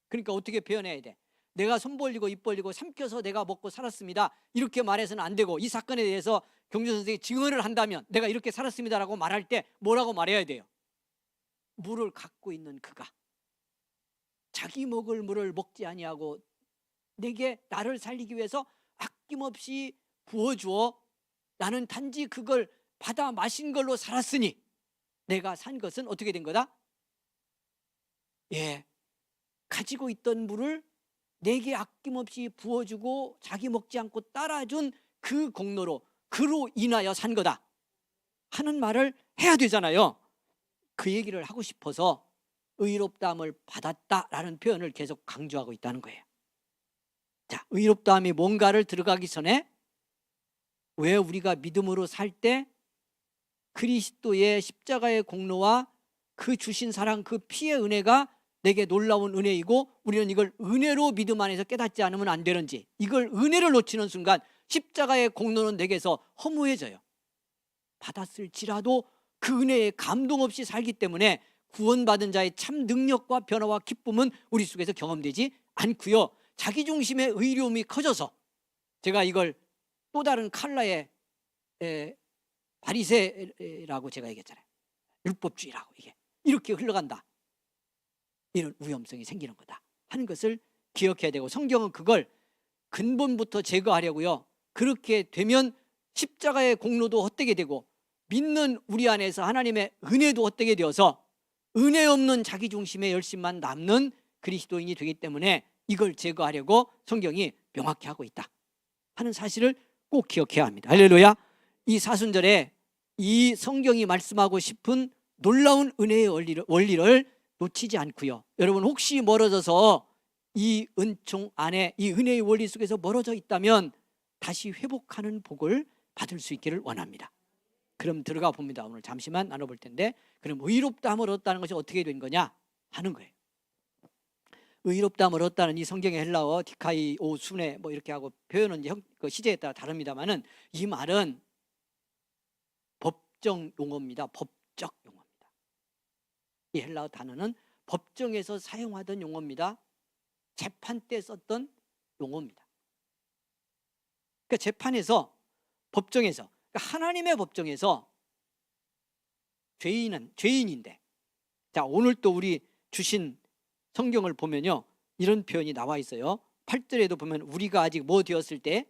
그러니까 어떻게 표현해야 돼? 내가 손 벌리고 입 벌리고 삼켜서 내가 먹고 살았습니다, 이렇게 말해서는 안 되고, 이 사건에 대해서 경준 선생이 증언을 한다면 내가 이렇게 살았습니다라고 말할 때 뭐라고 말해야 돼요? 물을 갖고 있는 그가 자기 먹을 물을 먹지 아니하고 내게 나를 살리기 위해서 아낌없이 부어주어 나는 단지 그걸 받아 마신 걸로 살았으니 내가 산 것은 어떻게 된 거다? 가지고 있던 물을 내게 아낌없이 부어주고 자기 먹지 않고 따라준 그 공로로, 그로 인하여 산 거다 하는 말을 해야 되잖아요. 그 얘기를 하고 싶어서 의롭다함을 받았다라는 표현을 계속 강조하고 있다는 거예요. 자, 의롭다함이 뭔가를 들어가기 전에 왜 우리가 믿음으로 살 때 그리스도의 십자가의 공로와 그 주신 사랑, 그 피의 은혜가 내게 놀라운 은혜이고 우리는 이걸 은혜로 믿음 안에서 깨닫지 않으면 안 되는지, 이걸 은혜를 놓치는 순간 십자가의 공로는 내게서 허무해져요. 받았을지라도 그 은혜에 감동 없이 살기 때문에 구원받은 자의 참 능력과 변화와 기쁨은 우리 속에서 경험되지 않고요. 자기중심의 의로움이 커져서, 제가 이걸 또 다른 칼라의 바리새라고 제가 얘기했잖아요. 율법주의라고, 이게 이렇게 흘러간다, 이런 위험성이 생기는 거다 하는 것을 기억해야 되고, 성경은 그걸 근본부터 제거하려고요. 그렇게 되면 십자가의 공로도 헛되게 되고 믿는 우리 안에서 하나님의 은혜도 헛되게 되어서 은혜 없는 자기중심의 열심만 남는 그리스도인이 되기 때문에 이걸 제거하려고 성경이 명확히 하고 있다 하는 사실을 꼭 기억해야 합니다. 할렐루야. 이 사순절에 이 성경이 말씀하고 싶은 놀라운 은혜의 원리를 놓치지 않고요. 여러분, 혹시 멀어져서 이 은총 안에, 이 은혜의 원리 속에서 멀어져 있다면 다시 회복하는 복을 받을 수 있기를 원합니다. 그럼 들어가 봅니다. 오늘 잠시만 나눠볼 텐데, 그럼 의롭다함을 얻었다는 것이 어떻게 된 거냐 하는 거예요. 의롭다함을 얻었다는 이 성경의 헬라어 디카이오 순에 뭐 이렇게 하고 표현은 그 시제에 따라 다릅니다만은, 이 말은 법정 용어입니다. 법적 용어입니다. 이 헬라어 단어는 법정에서 사용하던 용어입니다. 재판 때 썼던 용어입니다. 그러니까 재판에서, 법정에서, 그러니까 하나님의 법정에서 죄인인데, 자, 오늘 또 우리 주신 성경을 보면요, 이런 표현이 나와 있어요. 8절에도 보면 우리가 아직 뭐 되었을 때?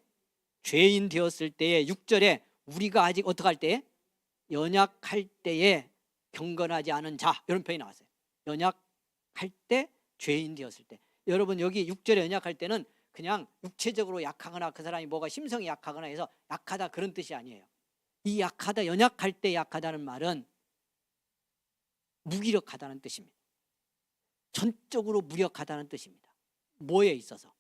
죄인 되었을 때에, 6절에 우리가 아직 어떻게 할 때? 연약할 때에 경건하지 않은 자, 이런 표현이 나왔어요. 연약할 때, 죄인 되었을 때. 여러분, 여기 6절에 연약할 때는 그냥 육체적으로 약하거나 그 사람이 뭐가 심성이 약하거나 해서 약하다, 그런 뜻이 아니에요. 이 약하다, 연약할 때 약하다는 말은 무기력하다는 뜻입니다. 전적으로 무력하다는 뜻입니다. 뭐에 있어서?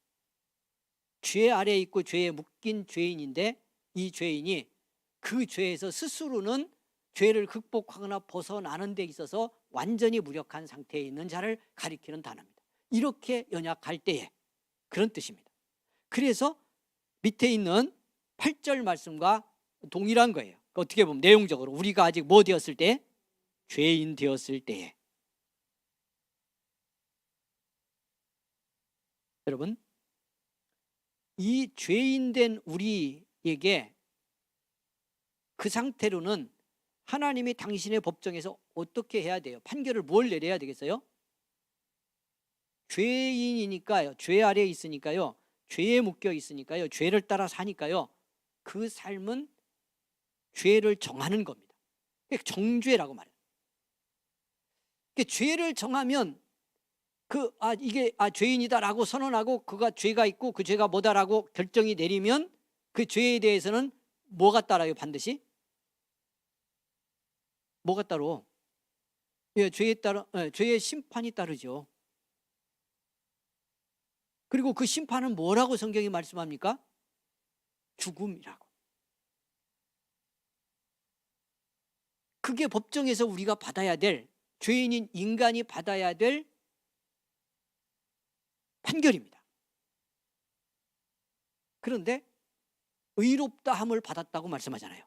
죄 아래에 있고 죄에 묶인 죄인인데, 이 죄인이 그 죄에서 스스로는 죄를 극복하거나 벗어나는 데 있어서 완전히 무력한 상태에 있는 자를 가리키는 단어입니다. 이렇게 연약할 때에, 그런 뜻입니다. 그래서 밑에 있는 8절 말씀과 동일한 거예요. 어떻게 보면 내용적으로 우리가 아직 뭐 되었을 때? 죄인 되었을 때에. 여러분, 이 죄인 된 우리에게 그 상태로는 하나님이 당신의 법정에서 어떻게 해야 돼요? 판결을 뭘 내려야 되겠어요? 죄인이니까요, 죄 아래에 있으니까요, 죄에 묶여 있으니까요, 죄를 따라 사니까요, 그 삶은 죄를 정하는 겁니다. 정죄라고 말해요. 죄를 정하면 이게 죄인이다라고 선언하고, 그가 죄가 있고 그 죄가 뭐다라고 결정이 내리면 그 죄에 대해서는 뭐가 따라요? 반드시 뭐가 따로? 죄의 심판이 따르죠. 그리고 그 심판은 뭐라고 성경이 말씀합니까? 죽음이라고. 그게 법정에서 우리가 받아야 될, 죄인인 인간이 받아야 될 판결입니다. 그런데 의롭다함을 받았다고 말씀하잖아요.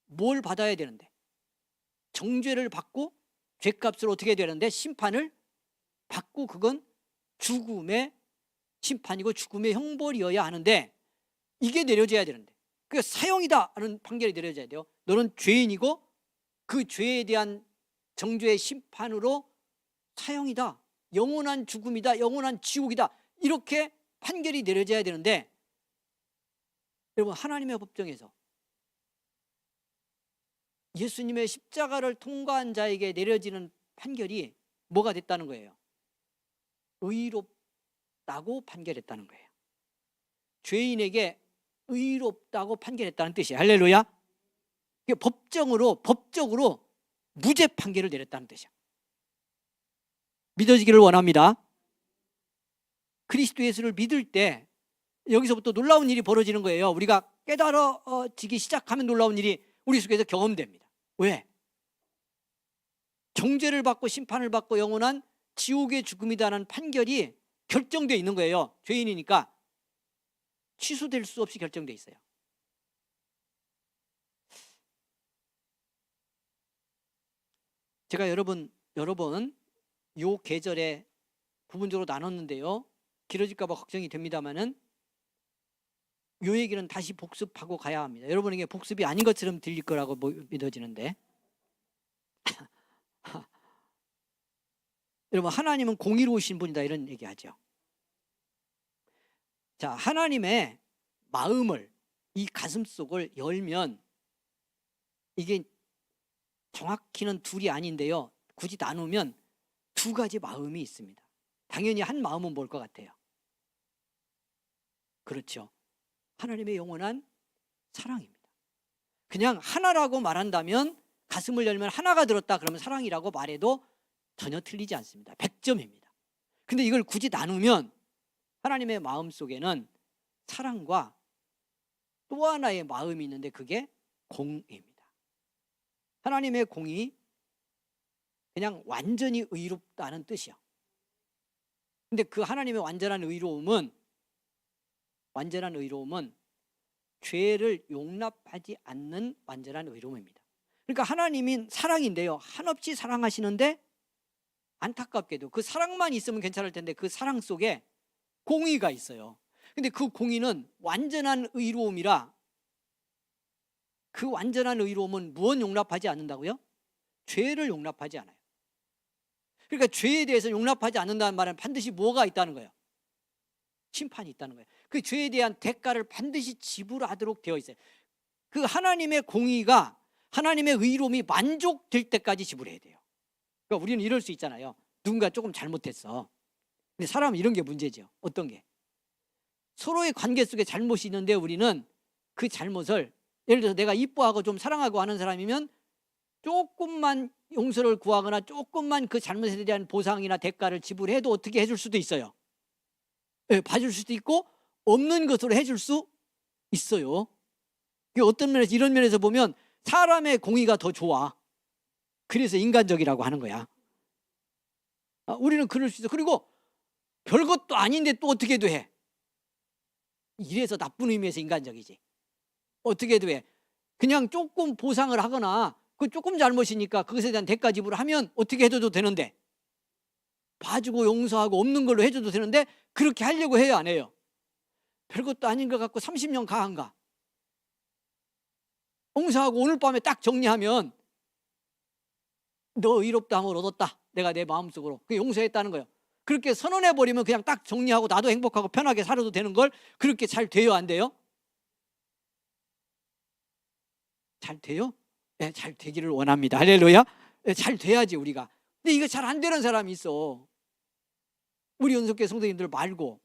뭘 받아야 되는데? 정죄를 받고 죄값을 어떻게 되는데? 심판을 받고, 그건 죽음의 심판이고 죽음의 형벌이어야 하는데, 이게 내려져야 되는데, 그게 사형이다 하는 판결이 내려져야 돼요. 너는 죄인이고 그 죄에 대한 정죄의 심판으로 사형이다, 영원한 죽음이다, 영원한 지옥이다, 이렇게 판결이 내려져야 되는데, 여러분, 하나님의 법정에서 예수님의 십자가를 통과한 자에게 내려지는 판결이 뭐가 됐다는 거예요? 의롭다고 판결했다는 거예요. 죄인에게 의롭다고 판결했다는 뜻이에요. 할렐루야. 법적으로 무죄 판결을 내렸다는 뜻이에요. 믿어지기를 원합니다. 그리스도 예수를 믿을 때 여기서부터 놀라운 일이 벌어지는 거예요. 우리가 깨달아지기 시작하면 놀라운 일이 우리 속에서 경험됩니다. 왜? 정죄를 받고 심판을 받고 영원한 지옥의 죽음이다라는 판결이 결정되어 있는 거예요. 죄인이니까 취소될 수 없이 결정되어 있어요. 제가 여러 번 요 계절에 부분적으로 나눴는데요. 길어질까 봐 걱정이 됩니다만은 요 얘기는 다시 복습하고 가야 합니다. 여러분에게 복습이 아닌 것처럼 들릴 거라고 믿어지는데 여러분, 하나님은 공의로우신 분이다 이런 얘기하죠. 자, 하나님의 마음을, 이 가슴속을 열면 이게 정확히는 둘이 아닌데요, 굳이 나누면 두 가지 마음이 있습니다. 당연히 한 마음은 뭘 것 같아요? 그렇죠, 하나님의 영원한 사랑입니다. 그냥 하나라고 말한다면, 가슴을 열면 하나가 들었다 그러면 사랑이라고 말해도 전혀 틀리지 않습니다. 100점입니다. 근데 이걸 굳이 나누면 하나님의 마음 속에는 사랑과 또 하나의 마음이 있는데 그게 공의입니다. 하나님의 공의, 그냥 완전히 의롭다는 뜻이요. 근데 그 하나님의 완전한 의로움은 죄를 용납하지 않는 완전한 의로움입니다. 그러니까 하나님인 사랑인데요, 한없이 사랑하시는데 안타깝게도 그 사랑만 있으면 괜찮을 텐데 그 사랑 속에 공의가 있어요. 근데 그 공의는 완전한 의로움이라, 그 완전한 의로움은 무엇 용납하지 않는다고요? 죄를 용납하지 않아요. 그러니까 죄에 대해서 용납하지 않는다는 말은 반드시 뭐가 있다는 거예요? 심판이 있다는 거예요. 그 죄에 대한 대가를 반드시 지불하도록 되어 있어요. 그 하나님의 공의가, 하나님의 의로움이 만족될 때까지 지불해야 돼요. 그러니까 우리는 이럴 수 있잖아요. 누군가 조금 잘못했어. 근데 사람은 이런 게 문제죠. 어떤 게? 서로의 관계 속에 잘못이 있는데 우리는 그 잘못을, 예를 들어서 내가 이뻐하고 좀 사랑하고 하는 사람이면 조금만 용서를 구하거나 조금만 그 잘못에 대한 보상이나 대가를 지불해도 어떻게 해줄 수도 있어요. 네, 봐줄 수도 있고 없는 것으로 해줄 수 있어요. 어떤 면에서, 이런 면에서 보면 사람의 공의가 더 좋아. 그래서 인간적이라고 하는 거야. 우리는 그럴 수 있어. 그리고 별것도 아닌데 또 어떻게도 해. 이래서 나쁜 의미에서 인간적이지. 어떻게도 해. 그냥 조금 보상을 하거나 그 조금 잘못이니까 그것에 대한 대가 지불을 하면 어떻게 해줘도 되는데, 봐주고 용서하고 없는 걸로 해줘도 되는데 그렇게 하려고 해요, 안 해요? 별것도 아닌 것 같고 30년 가한가. 용서하고 오늘 밤에 딱 정리하면 너 의롭다함을 얻었다, 내가 내 마음속으로 그 용서했다는 거예요. 그렇게 선언해버리면 그냥 딱 정리하고 나도 행복하고 편하게 살아도 되는 걸, 그렇게 잘 돼요, 안 돼요? 잘 돼요? 네, 잘 되기를 원합니다. 할렐루야. 네, 잘 돼야지 우리가. 근데 이거 잘 안 되는 사람이 있어. 우리 연속교회 성도님들 말고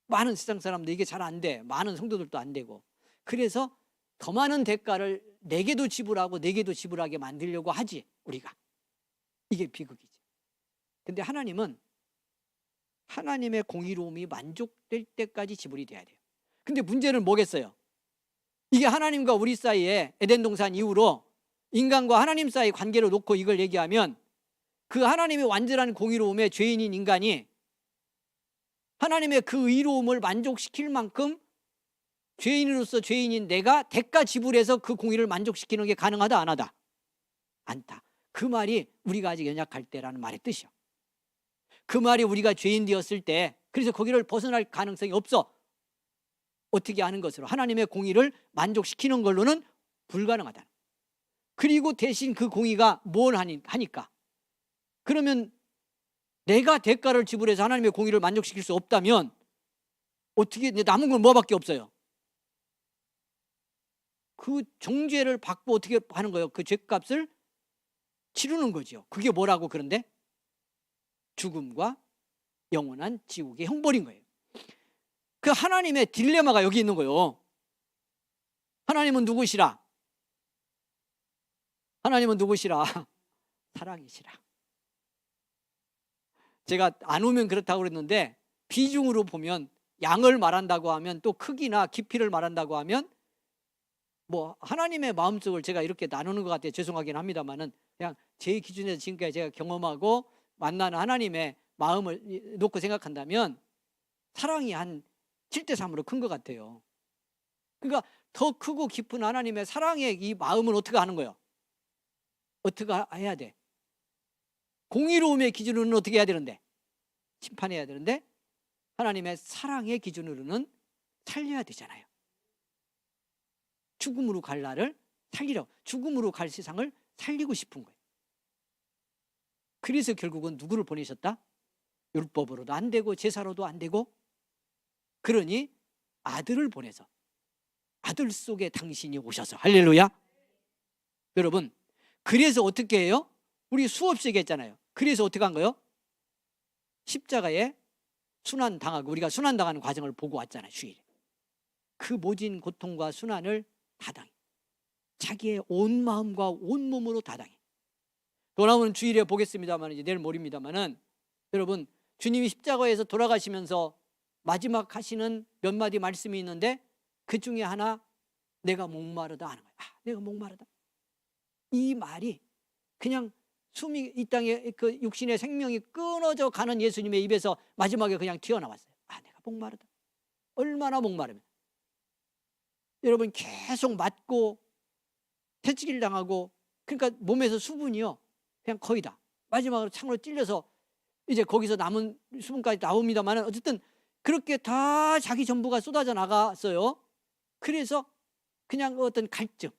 많은 세상 사람들 이게 잘 안 돼. 많은 성도들도 안 되고. 그래서 더 많은 대가를 내게도 지불하고 내게도 지불하게 만들려고 하지, 우리가. 이게 비극이지. 근데 하나님은 하나님의 공의로움이 만족될 때까지 지불이 돼야 돼요. 근데 문제는 뭐겠어요? 이게 하나님과 우리 사이에 에덴 동산 이후로 인간과 하나님 사이 관계로 놓고 이걸 얘기하면, 그 하나님의 완전한 공의로움에 죄인인 인간이 하나님의 그 의로움을 만족시킬 만큼 죄인으로서 죄인인 내가 대가 지불해서 그 공의를 만족시키는 게 가능하다, 안 하다? 않다. 그 말이 우리가 아직 연약할 때라는 말의 뜻이요. 그 말이 우리가 죄인 되었을 때, 그래서 거기를 벗어날 가능성이 없어. 어떻게 하는 것으로 하나님의 공의를 만족시키는 걸로는 불가능하다. 그리고 대신 그 공의가 뭘 하니까, 그러면 내가 대가를 지불해서 하나님의 공의를 만족시킬 수 없다면 어떻게, 남은 건 뭐밖에 없어요? 그 정죄를 받고 어떻게 하는 거예요? 그 죄값을 치르는 거죠. 그게 뭐라고? 그런데 죽음과 영원한 지옥의 형벌인 거예요. 그 하나님의 딜레마가 여기 있는 거예요. 하나님은 누구시라? 하나님은 누구시라? 사랑이시라. 제가 안 오면 그렇다고 그랬는데, 비중으로 보면, 양을 말한다고 하면, 또 크기나 깊이를 말한다고 하면 뭐 하나님의 마음속을 제가 이렇게 나누는 것 같아요. 죄송하긴 합니다만은 그냥 제 기준에서 지금까지 제가 경험하고 만나는 하나님의 마음을 놓고 생각한다면 사랑이 한 7대3으로 큰 것 같아요. 그러니까 더 크고 깊은 하나님의 사랑의 이 마음을 어떻게 하는 거예요? 어떻게 해야 돼? 공의로움의 기준으로는 어떻게 해야 되는데? 심판해야 되는데 하나님의 사랑의 기준으로는 살려야 되잖아요. 죽음으로 갈 나를 살리려, 죽음으로 갈 세상을 살리고 싶은 거예요. 그래서 결국은 누구를 보내셨다? 율법으로도 안 되고 제사로도 안 되고, 그러니 아들을 보내서 아들 속에 당신이 오셔서, 할렐루야. 여러분, 그래서 어떻게 해요? 우리 수없이 얘기했잖아요. 그래서 어떻게 한 거예요? 십자가에 순환당하고, 우리가 순환당하는 과정을 보고 왔잖아요. 주일에 그 모진 고통과 순환을 다당히, 자기의 온 마음과 온 몸으로 다당히. 돌아오는 주일에 보겠습니다만, 이제 내일 모레입니다만은, 여러분, 주님이 십자가에서 돌아가시면서 마지막 하시는 몇 마디 말씀이 있는데, 그 중에 하나, 내가 목마르다 하는 거예요. 내가 목마르다. 이 말이 그냥 숨이, 이 땅에 그 육신의 생명이 끊어져 가는 예수님의 입에서 마지막에 그냥 튀어나왔어요. 내가 목마르다. 얼마나 목마르면, 여러분, 계속 맞고 채찍질 당하고, 그러니까 몸에서 수분이요 그냥 거의 다 마지막으로 창으로 찔려서 이제 거기서 남은 수분까지 나옵니다만, 어쨌든 그렇게 다 자기 전부가 쏟아져 나갔어요. 그래서 그냥 어떤 갈증,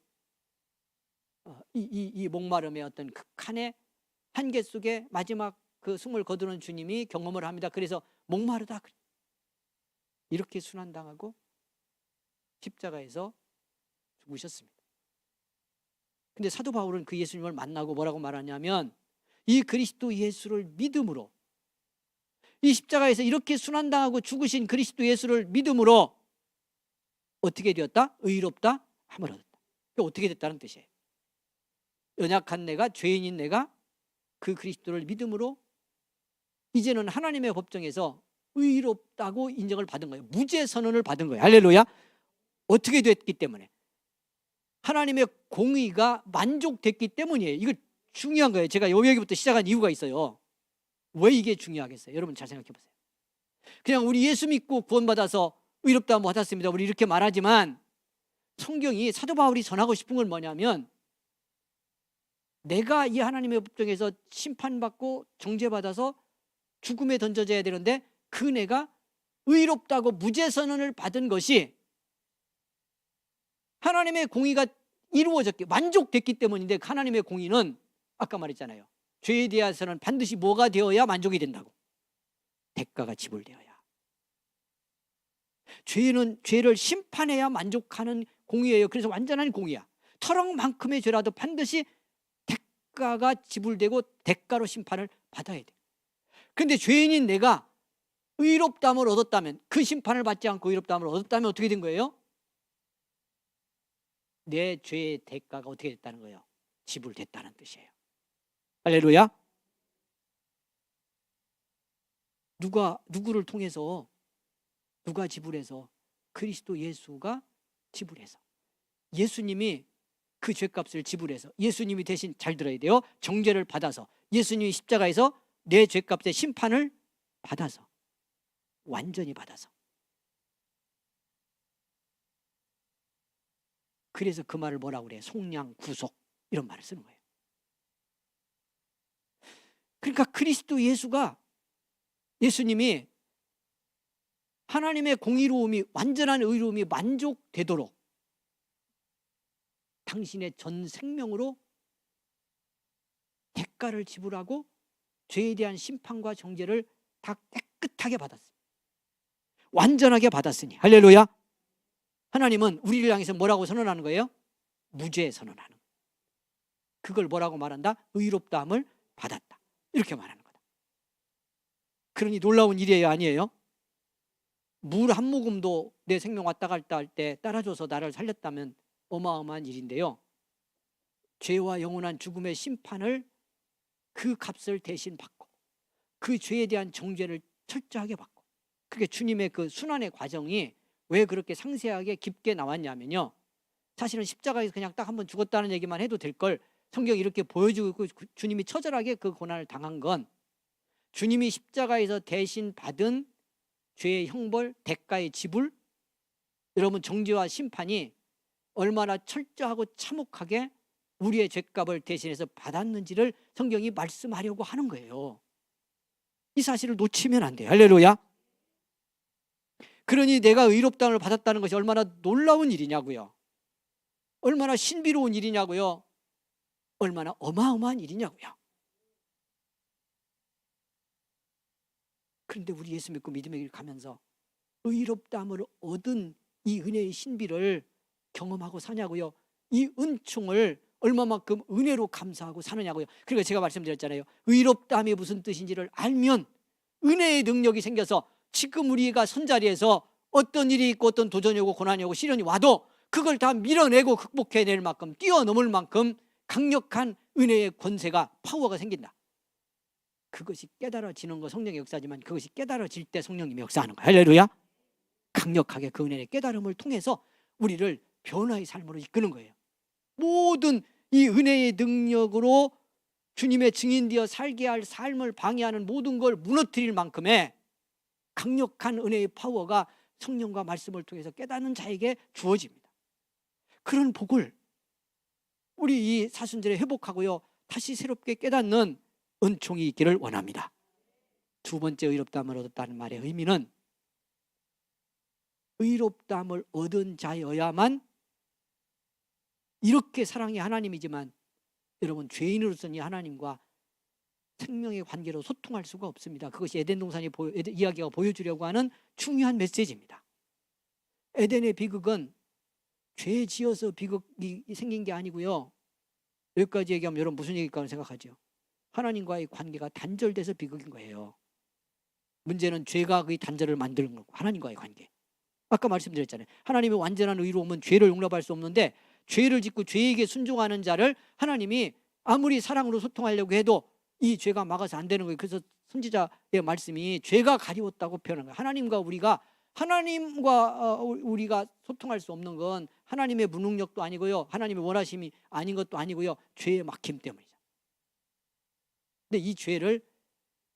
이 목마름의 어떤 극한의 한계 속에 마지막 그 숨을 거두는 주님이 경험을 합니다. 그래서 목마르다, 이렇게 순환당하고 십자가에서 죽으셨습니다. 근데 사도 바울은 그 예수님을 만나고 뭐라고 말하냐면, 이 그리스도 예수를 믿음으로, 이 십자가에서 이렇게 순환당하고 죽으신 그리스도 예수를 믿음으로 어떻게 되었다? 의롭다 함을 얻었다. 어떻게 됐다는 뜻이에요. 연약한 내가, 죄인인 내가 그 그리스도를 믿음으로 이제는 하나님의 법정에서 의롭다고 인정을 받은 거예요. 무죄 선언을 받은 거예요. 할렐루야. 어떻게 됐기 때문에? 하나님의 공의가 만족됐기 때문이에요. 이거 중요한 거예요. 제가 여기부터 시작한 이유가 있어요. 왜 이게 중요하겠어요? 여러분 잘 생각해 보세요. 그냥 우리 예수 믿고 구원받아서 의롭다 받았습니다, 우리 이렇게 말하지만, 성경이, 사도 바울이 전하고 싶은 건 뭐냐면, 내가 이 하나님의 법정에서 심판받고 정죄받아서 죽음에 던져져야 되는데, 그 내가 의롭다고 무죄 선언을 받은 것이 하나님의 공의가 이루어졌기, 만족됐기 때문인데, 하나님의 공의는 아까 말했잖아요. 죄에 대해서는 반드시 뭐가 되어야 만족이 된다고? 대가가 지불되어야. 죄는 죄를 심판해야 만족하는 공의예요. 그래서 완전한 공의야. 터럭만큼의 죄라도 반드시 대가가 지불되고 대가로 심판을 받아야 돼. 그런데 죄인인 내가 의롭다함을 얻었다면, 그 심판을 받지 않고 의롭다함을 얻었다면 어떻게 된 거예요? 내 죄의 대가가 어떻게 됐다는 거예요? 지불됐다는 뜻이에요. 할렐루야. 누구를 통해서, 누가 지불해서? 그리스도 예수가 지불해서, 예수님이 그 죄값을 지불해서, 예수님이 대신, 잘 들어야 돼요, 정죄를 받아서, 예수님이 십자가에서 내 죄값의 심판을 받아서, 완전히 받아서. 그래서 그 말을 뭐라고 그래요? 속량, 구속, 이런 말을 쓰는 거예요. 그러니까 그리스도 예수가, 예수님이 하나님의 공의로움이, 완전한 의로움이 만족되도록 당신의 전 생명으로 대가를 지불하고 죄에 대한 심판과 정죄를 다 깨끗하게 받았습니다. 완전하게 받았으니, 할렐루야. 하나님은 우리를 향해서 뭐라고 선언하는 거예요? 무죄 선언하는 거예요. 그걸 뭐라고 말한다? 의롭다함을 받았다, 이렇게 말하는 거다. 그러니 놀라운 일이에요, 아니에요? 물 한 모금도 내 생명 왔다 갔다 할 때 따라줘서 나를 살렸다면 어마어마한 일인데요, 죄와 영원한 죽음의 심판을, 그 값을 대신 받고, 그 죄에 대한 정죄를 철저하게 받고, 그게 주님의 그 순환의 과정이 왜 그렇게 상세하게 깊게 나왔냐면요, 사실은 십자가에서 그냥 딱 한번 죽었다는 얘기만 해도 될 걸 성경이 이렇게 보여주고 있고, 주님이 처절하게 그 고난을 당한 건 주님이 십자가에서 대신 받은 죄의 형벌, 대가의 지불, 여러분 정죄와 심판이 얼마나 철저하고 참혹하게 우리의 죄값을 대신해서 받았는지를 성경이 말씀하려고 하는 거예요. 이 사실을 놓치면 안 돼요. 할렐루야. 그러니 내가 의롭다함을 받았다는 것이 얼마나 놀라운 일이냐고요. 얼마나 신비로운 일이냐고요. 얼마나 어마어마한 일이냐고요. 그런데 우리 예수 믿고 믿음의 길 가면서 의롭다함을 얻은 이 은혜의 신비를 경험하고 사냐고요. 이 은총을 얼마만큼 은혜로 감사하고 사느냐고요. 그러니까 제가 말씀드렸잖아요. 의롭다함이 무슨 뜻인지를 알면 은혜의 능력이 생겨서 지금 우리가 선자리에서 어떤 일이 있고 어떤 도전이 오고 고난이 오고 시련이 와도 그걸 다 밀어내고 극복해낼 만큼, 뛰어넘을 만큼 강력한 은혜의 권세가, 파워가 생긴다. 그것이 깨달아지는 거 성령의 역사지만 그것이 깨달아질 때 성령님이 역사하는 거예요. 할렐루야. 강력하게 그 은혜의 깨달음을 통해서 우리를 변화의 삶으로 이끄는 거예요. 모든 이 은혜의 능력으로 주님의 증인되어 살게 할 삶을 방해하는 모든 걸 무너뜨릴 만큼의 강력한 은혜의 파워가 성령과 말씀을 통해서 깨닫는 자에게 주어집니다. 그런 복을 우리 이 사순절에 회복하고요, 다시 새롭게 깨닫는 은총이 있기를 원합니다. 두 번째 의롭다함을 얻었다는 말의 의미는 의롭다함을 얻은 자여야만 이렇게 사랑의 하나님이지만 여러분 죄인으로서는 하나님과 생명의 관계로 소통할 수가 없습니다. 그것이 에덴 동산의 이야기가 보여주려고 하는 중요한 메시지입니다. 에덴의 비극은 죄 지어서 비극이 생긴 게 아니고요. 여기까지 얘기하면 여러분 무슨 얘기일까 생각하죠. 하나님과의 관계가 단절돼서 비극인 거예요. 문제는 죄가 그 단절을 만드는 거고, 하나님과의 관계. 아까 말씀드렸잖아요. 하나님의 완전한 의로움은 죄를 용납할 수 없는데 죄를 짓고 죄에게 순종하는 자를 하나님이 아무리 사랑으로 소통하려고 해도 이 죄가 막아서 안 되는 거예요. 그래서 선지자의 말씀이 죄가 가리웠다고 표현한 거예요. 하나님과 우리가 소통할 수 없는 건 하나님의 무능력도 아니고요, 하나님의 원하심이 아닌 것도 아니고요, 죄의 막힘 때문이죠. 근데 이 죄를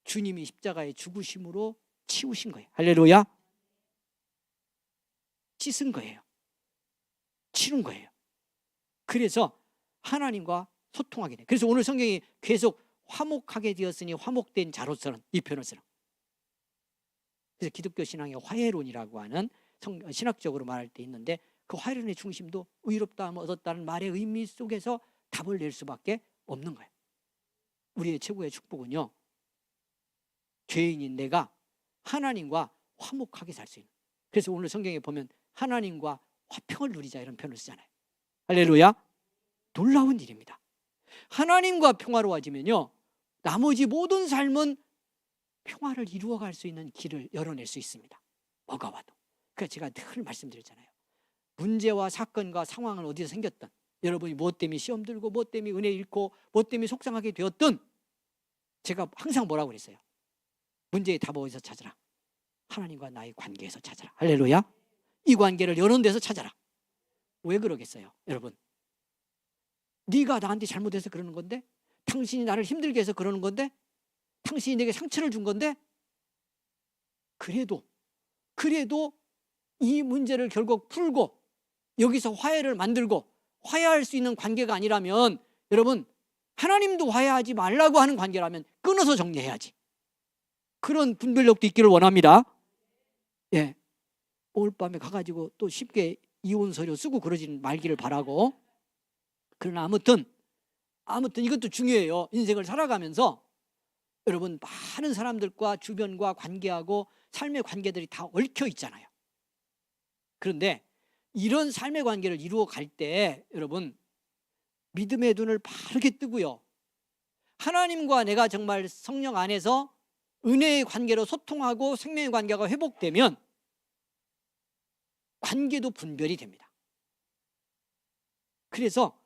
주님이 십자가의 죽으심으로 치우신 거예요. 할렐루야. 씻은 거예요. 치른 거예요. 그래서 하나님과 소통하게 돼요. 그래서 오늘 성경이 계속 화목하게 되었으니 화목된 자로서는, 이 표현을 쓰는. 그래서 기독교 신앙의 화해론이라고 하는 신학적으로 말할 때 있는데, 그 화해론의 중심도 의롭다함을 얻었다는 말의 의미 속에서 답을 낼 수밖에 없는 거예요. 우리의 최고의 축복은요, 죄인인 내가 하나님과 화목하게 살 수 있는. 그래서 오늘 성경에 보면 하나님과 화평을 누리자 이런 표현을 쓰잖아요. 할렐루야. 놀라운 일입니다. 하나님과 평화로워지면요, 나머지 모든 삶은 평화를 이루어갈 수 있는 길을 열어낼 수 있습니다. 뭐가 와도. 그래서 제가 늘 말씀드렸잖아요. 문제와 사건과 상황은 어디서 생겼든, 여러분이 무엇 때문에 시험 들고 무엇 때문에 은혜 잃고 무엇 때문에 속상하게 되었든, 제가 항상 뭐라고 그랬어요? 문제의 답 어디서 찾으라? 하나님과 나의 관계에서 찾아라. 할렐루야. 이 관계를 여는 데서 찾아라. 왜 그러겠어요, 여러분? 네가 나한테 잘못해서 그러는 건데, 당신이 나를 힘들게 해서 그러는 건데, 당신이 내게 상처를 준 건데, 그래도 이 문제를 결국 풀고 여기서 화해를 만들고 화해할 수 있는 관계가 아니라면, 여러분, 하나님도 화해하지 말라고 하는 관계라면 끊어서 정리해야지. 그런 분별력도 있기를 원합니다. 예, 오늘 밤에 가가지고 또 쉽게 이혼 서류 쓰고 그러지는 말기를 바라고. 그러나 아무튼 이것도 중요해요. 인생을 살아가면서 여러분, 많은 사람들과 주변과 관계하고 삶의 관계들이 다 얽혀 있잖아요. 그런데 이런 삶의 관계를 이루어 갈 때 여러분, 믿음의 눈을 바르게 뜨고요, 하나님과 내가 정말 성령 안에서 은혜의 관계로 소통하고 생명의 관계가 회복되면 관계도 분별이 됩니다. 그래서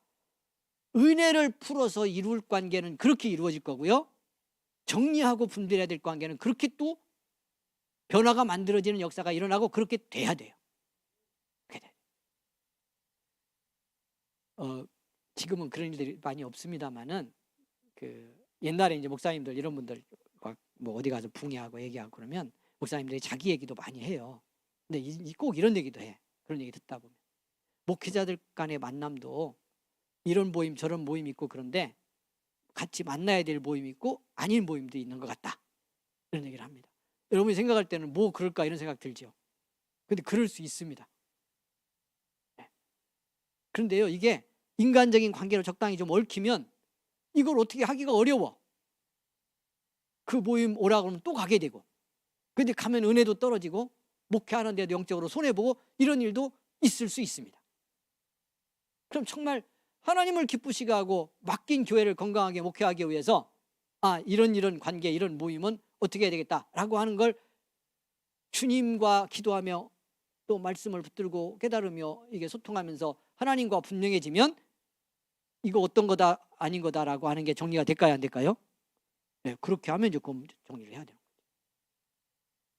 은혜를 풀어서 이룰 관계는 그렇게 이루어질 거고요, 정리하고 분별해야 될 관계는 그렇게 또 변화가 만들어지는 역사가 일어나고 그렇게 돼야 돼요. 지금은 그런 일들이 많이 없습니다만은 그 옛날에 이제 목사님들 이런 분들 뭐 어디 가서 붕해하고 얘기하고 그러면 목사님들이 자기 얘기도 많이 해요. 근데 꼭 이런 얘기도 해. 그런 얘기 듣다 보면 목회자들 간의 만남도 이런 모임 저런 모임 있고 그런데 같이 만나야 될 모임이 있고 아닌 모임도 있는 것 같다. 이런 얘기를 합니다. 여러분이 생각할 때는 뭐 그럴까 이런 생각 들죠. 근데 그럴 수 있습니다. 네. 그런데요, 이게 인간적인 관계로 적당히 좀 얽히면 이걸 어떻게 하기가 어려워. 그 모임 오라고 하면 또 가게 되고, 근데 가면 은혜도 떨어지고 목회하는 데도 영적으로 손해보고 이런 일도 있을 수 있습니다. 그럼 정말 하나님을 기쁘시게 하고 맡긴 교회를 건강하게 목회하기 위해서 이런 관계 이런 모임은 어떻게 해야 되겠다라고 하는 걸 주님과 기도하며 또 말씀을 붙들고 깨달으며 이게 소통하면서 하나님과 분명해지면 이거 어떤 거다 아닌 거다라고 하는 게 정리가 될까요, 안 될까요? 네, 그렇게 하면 조금 정리를 해야 돼요.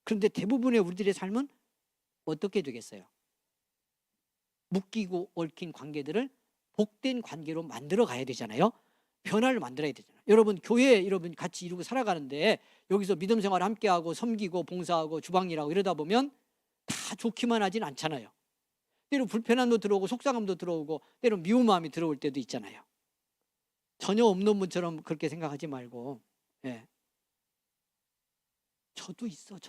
그런데 대부분의 우리들의 삶은 어떻게 되겠어요? 묶이고 얽힌 관계들을 복된 관계로 만들어 가야 되잖아요. 변화를 만들어야 되잖아요. 여러분 교회 여러분 같이 이루고 살아가는데 여기서 믿음 생활을 함께하고 섬기고 봉사하고 주방일하고 이러다 보면 다 좋기만 하진 않잖아요. 때로 불편함도 들어오고 속상함도 들어오고 때로 미운 마음이 들어올 때도 있잖아요. 전혀 없는 분처럼 그렇게 생각하지 말고 저도 있어.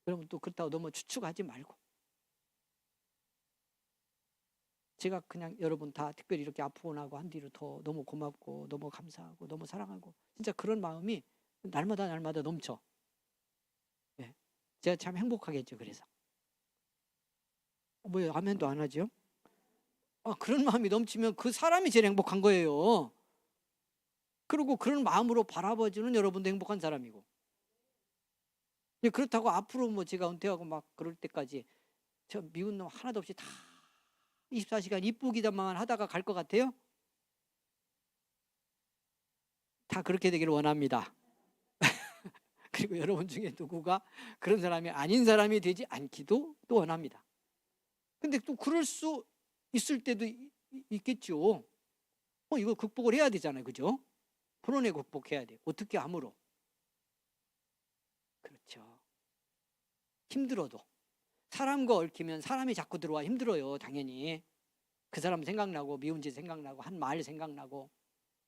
여러분 또 그렇다고 너무 추측하지 말고 제가 그냥 여러분 다 특별히 이렇게 아프고 나고 한 뒤로 더 너무 고맙고 너무 감사하고 너무 사랑하고 진짜 그런 마음이 날마다 넘쳐. 제가 참 행복하겠죠. 그래서 왜 아멘도 안 하죠? 그런 마음이 넘치면 그 사람이 제일 행복한 거예요. 그리고 그런 마음으로 바라봐주는 여러분도 행복한 사람이고. 그렇다고 앞으로 뭐 제가 은퇴하고 막 그럴 때까지 저 미운 놈 하나도 없이 다 24시간 이쁘기만 하다가 갈 것 같아요? 다 그렇게 되기를 원합니다. 그리고 여러분 중에 누구가 그런 사람이 아닌 사람이 되지 않기도 또 원합니다. 근데 또 그럴 수 있을 때도 있겠죠. 이거 극복을 해야 되잖아요. 그죠? 불온에 극복해야 돼요. 어떻게 함으로? 그렇죠. 힘들어도 사람과 얽히면 사람이 자꾸 들어와 힘들어요. 당연히 그 사람 생각나고 미운 짓 생각나고 한 말 생각나고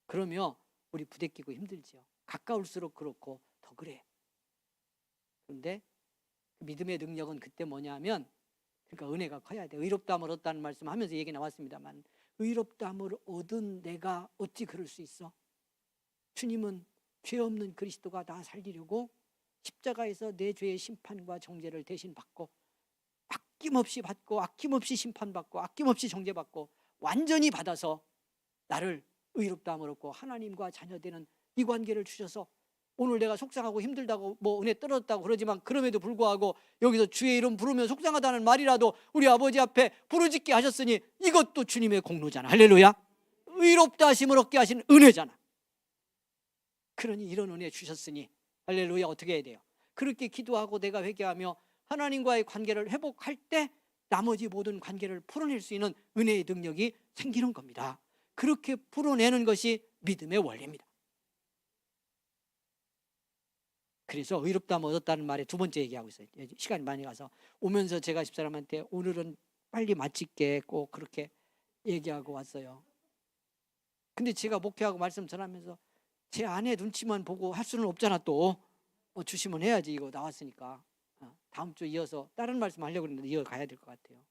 그러면 우리 부대끼고 힘들죠. 가까울수록 그렇고 더 그래. 그런데 믿음의 능력은 그때 뭐냐면 그러니까 은혜가 커야 돼. 의롭다함을 얻었다는 말씀하면서 얘기 나왔습니다만 의롭다함을 얻은 내가 어찌 그럴 수 있어? 주님은 죄 없는 그리스도가 나 살리려고 십자가에서 내 죄의 심판과 정죄를 대신 받고 아낌없이 받고 아낌없이 심판받고 아낌없이 정죄받고 완전히 받아서 나를 의롭다함을 얻고 하나님과 자녀되는 이 관계를 주셔서 오늘 내가 속상하고 힘들다고 뭐 은혜 떨어졌다고 그러지만 그럼에도 불구하고 여기서 주의 이름 부르면 속상하다는 말이라도 우리 아버지 앞에 부르짖게 하셨으니 이것도 주님의 공로잖아. 할렐루야. 의롭다 하심을 얻게 하신 은혜잖아. 그러니 이런 은혜 주셨으니 할렐루야. 어떻게 해야 돼요? 그렇게 기도하고 내가 회개하며 하나님과의 관계를 회복할 때 나머지 모든 관계를 풀어낼 수 있는 은혜의 능력이 생기는 겁니다. 그렇게 풀어내는 것이 믿음의 원리입니다. 그래서 의롭다함을 얻었다는 말에 두 번째 얘기하고 있어요. 시간이 많이 가서 오면서 제가 집사람한테 오늘은 빨리 마칠게 꼭 그렇게 얘기하고 왔어요. 근데 제가 목회하고 말씀 전하면서 제 아내 눈치만 보고 할 수는 없잖아. 또 주시면 해야지. 이거 나왔으니까 다음 주 이어서 다른 말씀 하려고 했는데 이어가야 될 것 같아요.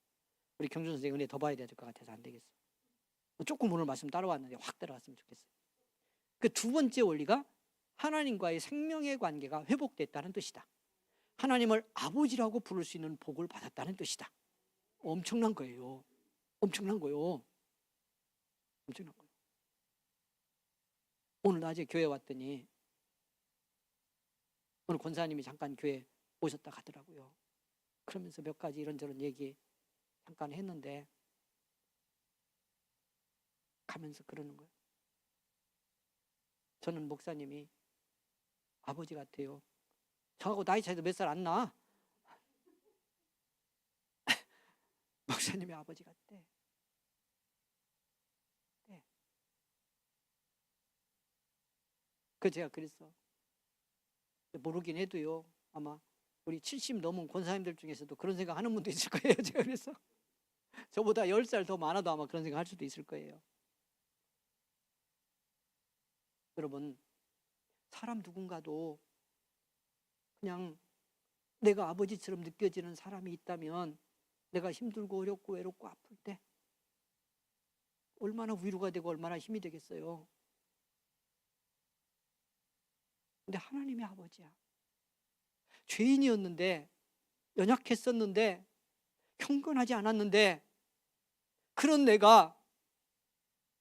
우리 경준 선생님 은혜 더 봐야 될 것 같아서 안 되겠어. 조금 오늘 말씀 따라왔는데 확 따라왔으면 좋겠어요. 그 두 번째 원리가 하나님과의 생명의 관계가 회복됐다는 뜻이다. 하나님을 아버지라고 부를 수 있는 복을 받았다는 뜻이다. 엄청난 거예요. 엄청난 거예요. 엄청난 거예요. 오늘 낮에 교회 왔더니 오늘 권사님이 잠깐 교회 오셨다 가더라고요. 그러면서 몇 가지 이런저런 얘기 잠깐 했는데 가면서 그러는 거예요. 저는 목사님이 아버지 같아요. 저하고 나이 차이도 몇 살 안 나. 목사님의 아버지 같대. 네. 제가 그랬어. 모르긴 해도요, 아마 우리 70 넘은 권사님들 중에서도 그런 생각 하는 분도 있을 거예요. 제가 그래서 저보다 10살 더 많아도 아마 그런 생각 할 수도 있을 거예요. 여러분, 사람 누군가도 그냥 내가 아버지처럼 느껴지는 사람이 있다면, 내가 힘들고 어렵고 외롭고 아플 때 얼마나 위로가 되고 얼마나 힘이 되겠어요. 근데 하나님의 아버지야. 죄인이었는데, 연약했었는데, 경건하지 않았는데, 그런 내가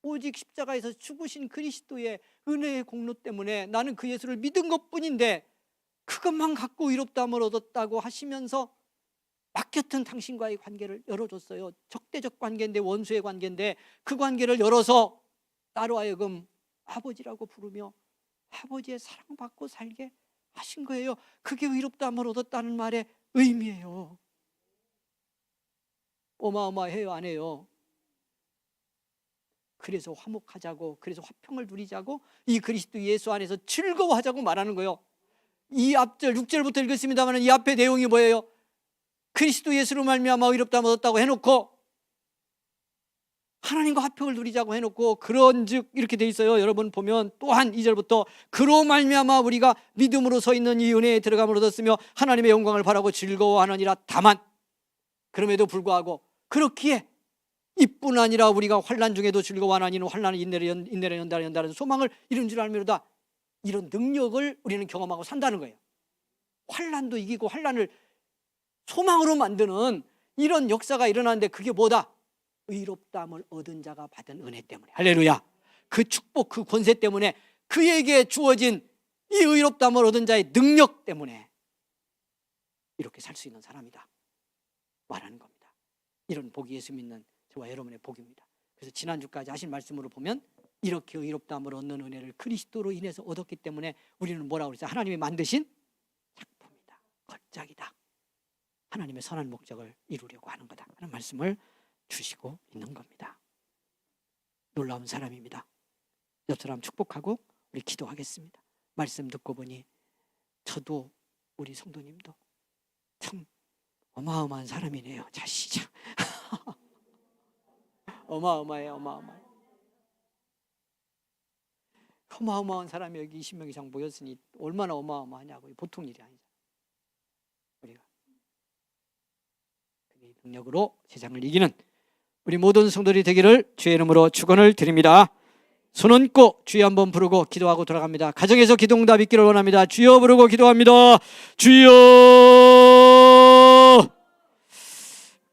오직 십자가에서 죽으신 그리스도의 은혜의 공로 때문에 나는 그 예수를 믿은 것뿐인데 그것만 갖고 의롭다함을 얻었다고 하시면서 막혔던 당신과의 관계를 열어줬어요. 적대적 관계인데, 원수의 관계인데 그 관계를 열어서 나로 하여금 아버지라고 부르며 아버지의 사랑받고 살게 하신 거예요. 그게 의롭다함을 얻었다는 말의 의미예요. 어마어마해요, 안 해요? 그래서 화목하자고, 그래서 화평을 누리자고, 이 그리스도 예수 안에서 즐거워하자고 말하는 거예요. 이 앞절 6절부터 읽었습니다만 이 앞에 내용이 뭐예요? 그리스도 예수로 말미암아 의롭다함을 얻었다고 해놓고 하나님과 화평을 누리자고 해놓고, 그런즉 이렇게 돼 있어요. 여러분 보면 또한 2절부터 그로 말미암아 우리가 믿음으로 서 있는 이 은혜에 들어감을 얻었으며 하나님의 영광을 바라고 즐거워하느니라. 다만 그럼에도 불구하고 그렇기에 이뿐 아니라 우리가 환난 중에도 즐거워하나니 환난은 인내를 연다는 소망을 이룬 줄 알미로다. 이런 능력을 우리는 경험하고 산다는 거예요. 환난도 이기고 환난을 소망으로 만드는 이런 역사가 일어나는데, 그게 뭐다? 의롭다함을 얻은 자가 받은 은혜 때문에. 할렐루야. 그 축복, 그 권세 때문에, 그에게 주어진 이 의롭다함을 얻은 자의 능력 때문에 이렇게 살 수 있는 사람이다 말하는 겁니다. 이런 복이 예수 믿는 저와 여러분의 복입니다. 그래서 지난주까지 하신 말씀으로 보면 이렇게 의롭다함을 얻는 은혜를 그리스도로 인해서 얻었기 때문에 우리는 뭐라고 그랬어요? 하나님이 만드신 작품이다, 걸작이다, 하나님의 선한 목적을 이루려고 하는 거다 하는 말씀을 주시고 있는 겁니다. 놀라운 사람입니다. 옆 사람 축복하고 우리 기도하겠습니다. 말씀 듣고 보니 저도 우리 성도님도 참 어마어마한 사람이네요. 자, 시작. 어마어마해요. 어마어마한 사람이 여기 20명 이상 모였으니 얼마나 어마어마하냐고요. 보통 일이 아니죠. 우리가 그의 능력으로 세상을 이기는 우리 모든 성도들이 되기를 주의 이름으로 축원을 드립니다. 손 얹고 주여 한번 부르고 기도하고 돌아갑니다. 가정에서 기도응답 있기를 원합니다. 주여 부르고 기도합니다. 주여.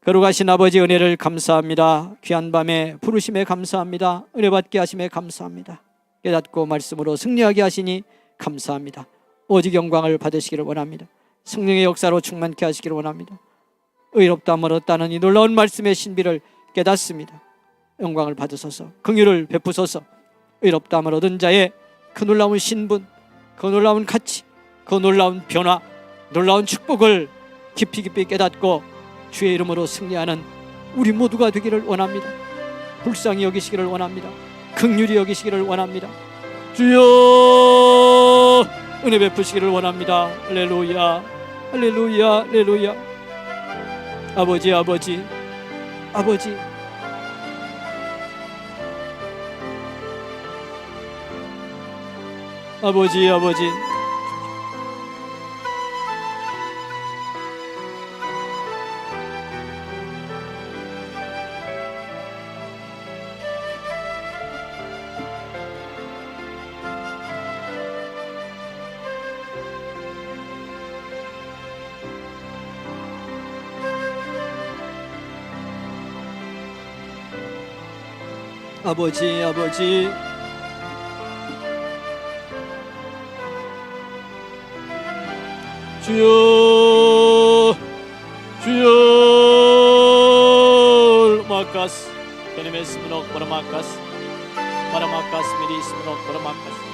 거룩하신 아버지 은혜를 감사합니다. 귀한 밤에 부르심에 감사합니다. 은혜 받게 하심에 감사합니다. 깨닫고 말씀으로 승리하게 하시니 감사합니다. 오직 영광을 받으시기를 원합니다. 성령의 역사로 충만케 하시기를 원합니다. 의롭다함을 얻었다는 이 놀라운 말씀의 신비를 깨닫습니다. 영광을 받으소서, 긍휼을 베푸소서. 의롭다함을 얻은 자의 그 놀라운 신분, 그 놀라운 가치, 그 놀라운 변화, 놀라운 축복을 깊이 깨닫고 주의 이름으로 승리하는 우리 모두가 되기를 원합니다. 불쌍히 여기시기를 원합니다. 긍휼히 여기시기를 원합니다. 주여 은혜 베푸시기를 원합니다. 할렐루야, 할렐루야, 할렐루야. 아버지, 아버지, 아버지, 아버지, 아버지, 아버지, 아버지, 주여, 주여, 마카스, 베네메스미노, 바라마카스, 바라마카스, 미리스미노, 바라마카스.